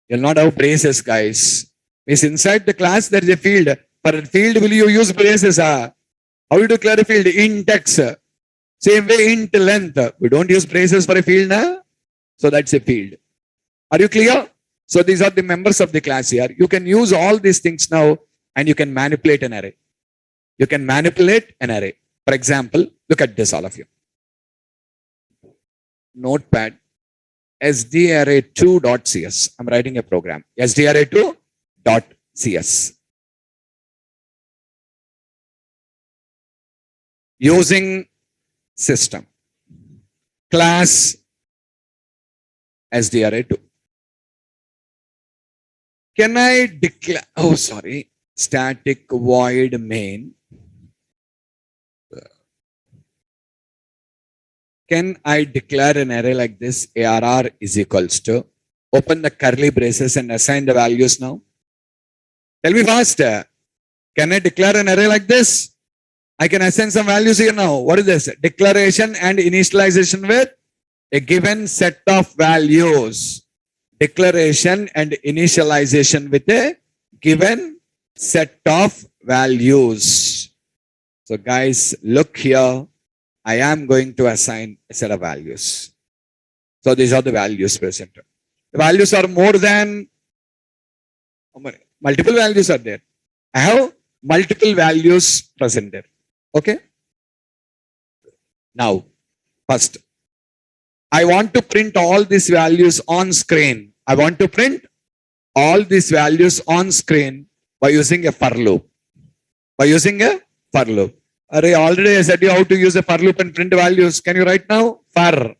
You'll not have braces, guys. Means inside the class there is a field. For a field, will you use braces? How do you declare a field? Int x. Same way, int length. We don't use braces for a field now. So that's a field. Are you clear? So these are the members of the class here. You can use all these things now and you can manipulate an array. You can manipulate an array. For example, look at this, all of you. Notepad, sdarray2.cs. I'm writing a program. sdarray2.cs. Using system. Class sdarray2. Can I declare, static void main. Can I declare an array like this? ARR is equals to, open the curly braces and assign the values now. Tell me fast. Can I declare an array like this? I can assign some values here now. What is this? Declaration and initialization with a given set of values. Declaration and initialization with a given set of values. So guys, look here. I am going to assign a set of values. So these are the values present. The values are more than, multiple values are there. I have multiple values present there. Okay. Now, first, I want to print all these values on screen. I want to print all these values on screen by using a for loop. By using a for loop. Array, already I said you how to use a for loop and print values. Can you write now? For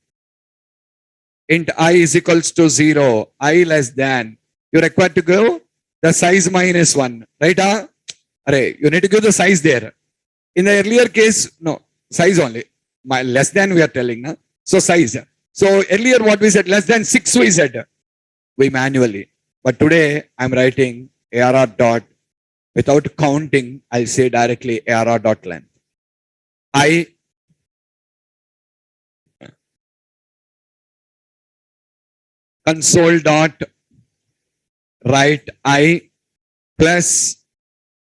int I is equals to 0, I less than. You require to go the size minus 1. Right? Array, you need to give the size there. In the earlier case, no, size only. My less than we are telling. Na? So size. So earlier what we said, less than 6 we said. We manually. But today I'm writing ARR dot. Without counting, I'll say directly ARR dot length. I console dot write I plus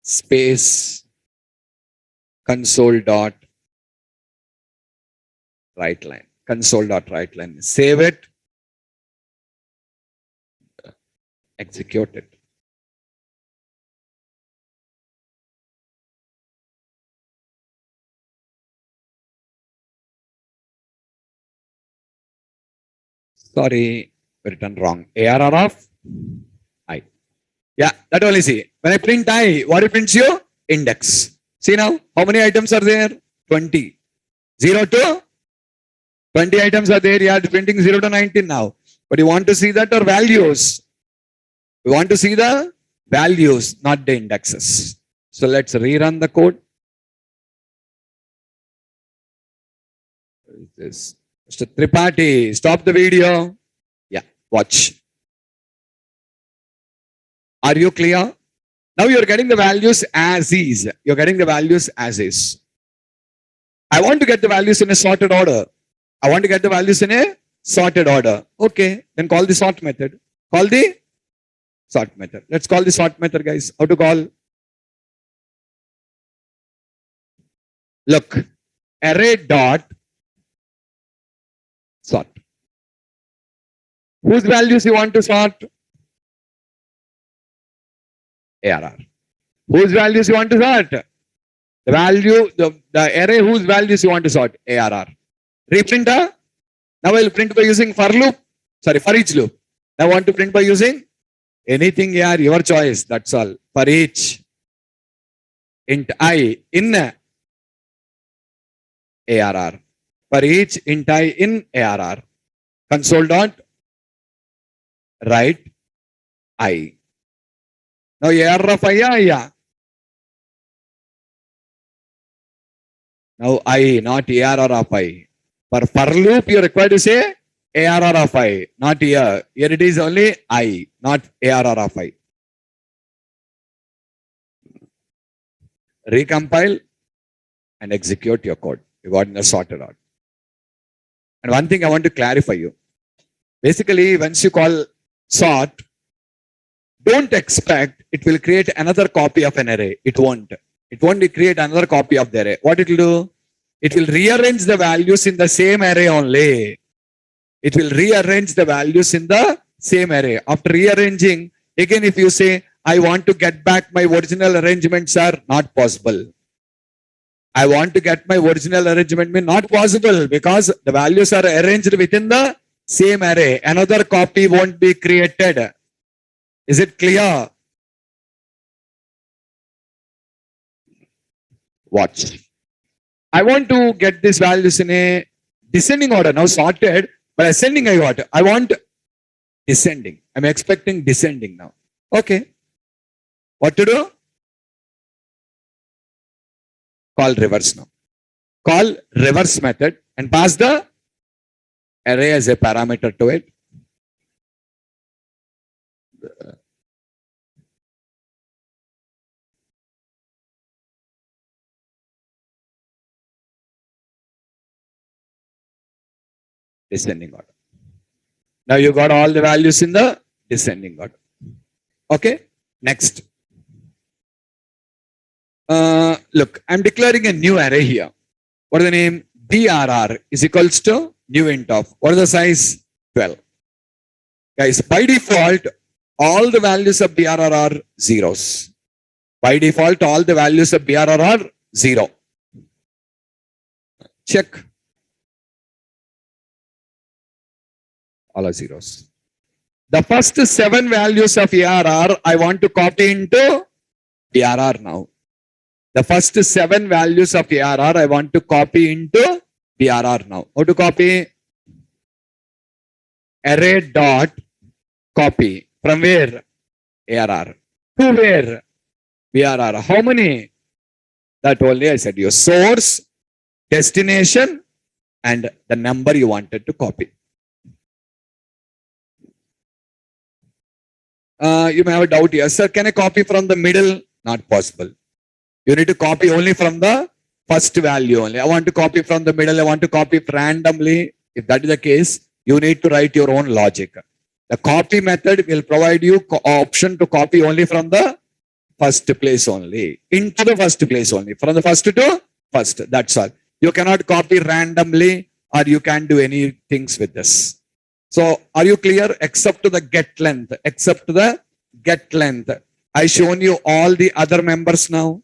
space console dot write line. Console dot write line. Save it. Execute it. Sorry, written wrong. ARR of I. Yeah, that only see. When I print I, what it prints you? Index. See now, how many items are there? 20. 0 to 20 items are there. Yeah, printing 0 to 19 now. But you want to see that or values? We want to see the values, not the indexes. So let's rerun the code. This. Mr. Tripathi, stop the video. Yeah, watch. Are you clear? Now you're getting the values as is. You're getting the values as is. I want to get the values in a sorted order. I want to get the values in a sorted order. Okay, then call the sort method. Call the sort method. Let's call the sort method, guys. How to call? Look, array dot Sort. Whose values you want to sort? ARR. Whose values you want to sort? The value, the array whose values you want to sort? ARR. Reprinter. Now I'll print by using for loop. Sorry, for each loop. Now I want to print by using anything here, your choice. That's all. For each int I in ARR. For each int I in ARR. Console dot write I. Now ARR of I, yeah. Now I, not ARR of I. For loop, you're required to say ARR of I, not here. Here it is only I, not ARR of I. Recompile and execute your code. You got it sorted out. And one thing I want to clarify you. Basically, once you call sort, don't expect it will create another copy of an array. It won't. It won't create another copy of the array. What it will do? It will rearrange the values in the same array only. It will rearrange the values in the same array. After rearranging, again if you say, I want to get back my original arrangements are not possible. I want to get my original arrangement not possible because the values are arranged within the same array. Another copy won't be created. Is it clear? Watch. I want to get these values in a descending order. Now sorted, but ascending I got. I want descending. I'm expecting descending now. Okay. What to do? Call reverse now. Call reverse method and pass the array as a parameter to it. Descending order. Now you got all the values in the descending order. Okay. Next. Look, I'm declaring a new array here. What is the name? BRR is equals to new int of. What is the size? 12. Guys, by default, all the values of BRR are zeros. By default, all the values of BRR are 0. Check. All are zeros. The first 7 values of ARR, I want to copy into BRR now. The first 7 values of ARR, I want to copy into BRR now. How to copy? Array dot copy. From where? ARR. To where? BRR. How many? That only I said you. Source, destination, and the number you wanted to copy. You may have a doubt here. Sir, can I copy from the middle? Not possible. You need to copy only from the first value only. I want to copy from the middle. I want to copy randomly. If that is the case, you need to write your own logic. The copy method will provide you option to copy only from the first place only. Into the first place only. From the first to first. That's all. You cannot copy randomly or you can't do any things with this. So are you clear? Except to the get length. Except to the get length. I shown you all the other members now.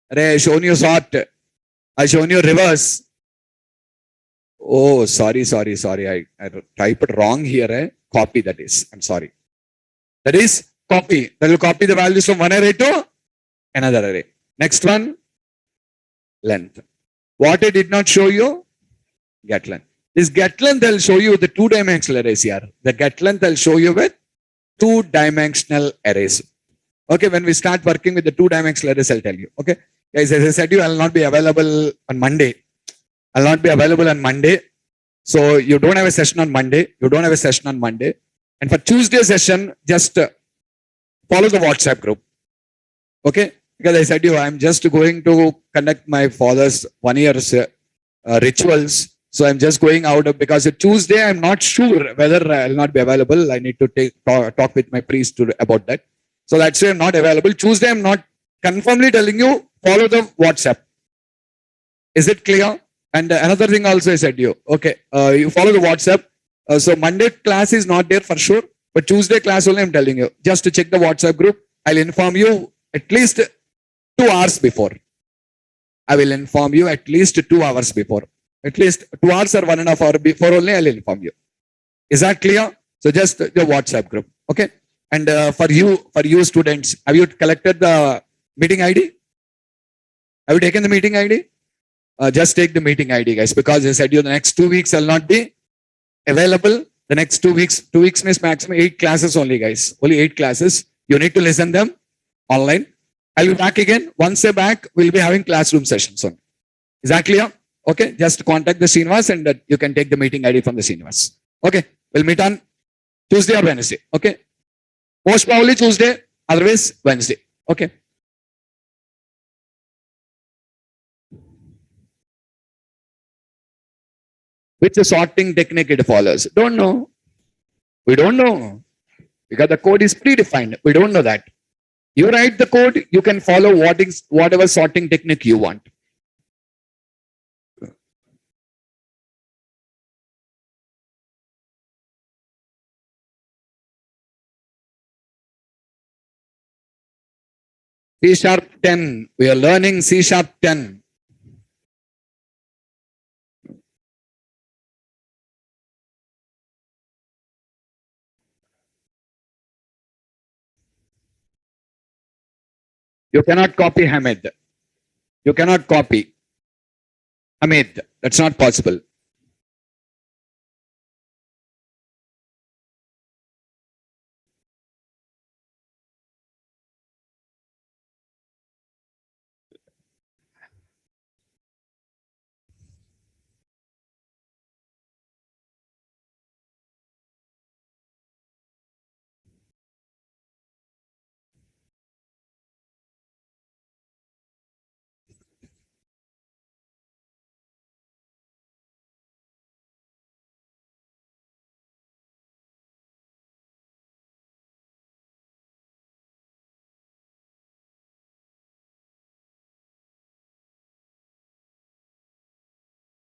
I shown you sort. I shown you reverse. Oh, sorry. I typed wrong here. Copy, that is. I'm sorry. That is copy. That will copy the values from one array to another array. Next one, length. What I did not show you? Get length. This get length I'll show you the 2-dimensional arrays here. The get length I'll show you with 2-dimensional arrays. Okay, when we start working with the 2-dimensional arrays, I'll tell you. Okay, guys, as I said, you will not be available on Monday. I'll not be available on Monday. So you don't have a session on Monday. And for Tuesday session, just follow the WhatsApp group. Okay, because I said you, I'm just going to conduct my father's 1 year's rituals. So I'm just going out because Tuesday, I'm not sure whether I'll not be available. I need to talk with my priest about that. So that's why I'm not available. Tuesday, I'm not confirmly telling you, follow the WhatsApp. Is it clear? And another thing also I said you, okay, you follow the WhatsApp. So Monday class is not there for sure, but Tuesday class only I'm telling you. Just to check the WhatsApp group, I'll inform you at least 2 hours before. I will inform you at least 2 hours before. At least 2 hours or 1.5 hours before only I'll inform you. Is that clear? So just the WhatsApp group, okay? And for you students, have you collected the meeting ID? Have you taken the meeting ID? Just take the meeting ID, guys, because I said you the next 2 weeks will not be available. The next 2 weeks, 2 weeks means maximum 8 classes only, guys. Only 8 classes. You need to listen them online. I'll be back again. Once they're back, we'll be having classroom sessions on. Is that clear? Okay. Just contact the Srinivas and you can take the meeting ID from the Srinivas. Okay. We'll meet on Tuesday or Wednesday. Okay. Most probably Tuesday, otherwise Wednesday. Okay. Which sorting technique it follows? Don't know. We don't know. Because the code is predefined. We don't know that. You write the code, you can follow whatever sorting technique you want. C#10. We are learning C#10. You cannot copy Hamid. You cannot copy Hamid. That's not possible.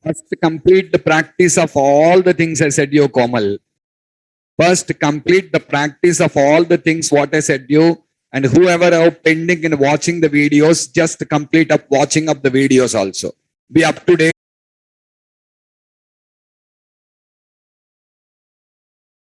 First, complete the practice of all the things I said you, Komal. First, complete the practice of all the things what I said you. And whoever are pending in watching the videos, just complete up watching up the videos also. Be up to date.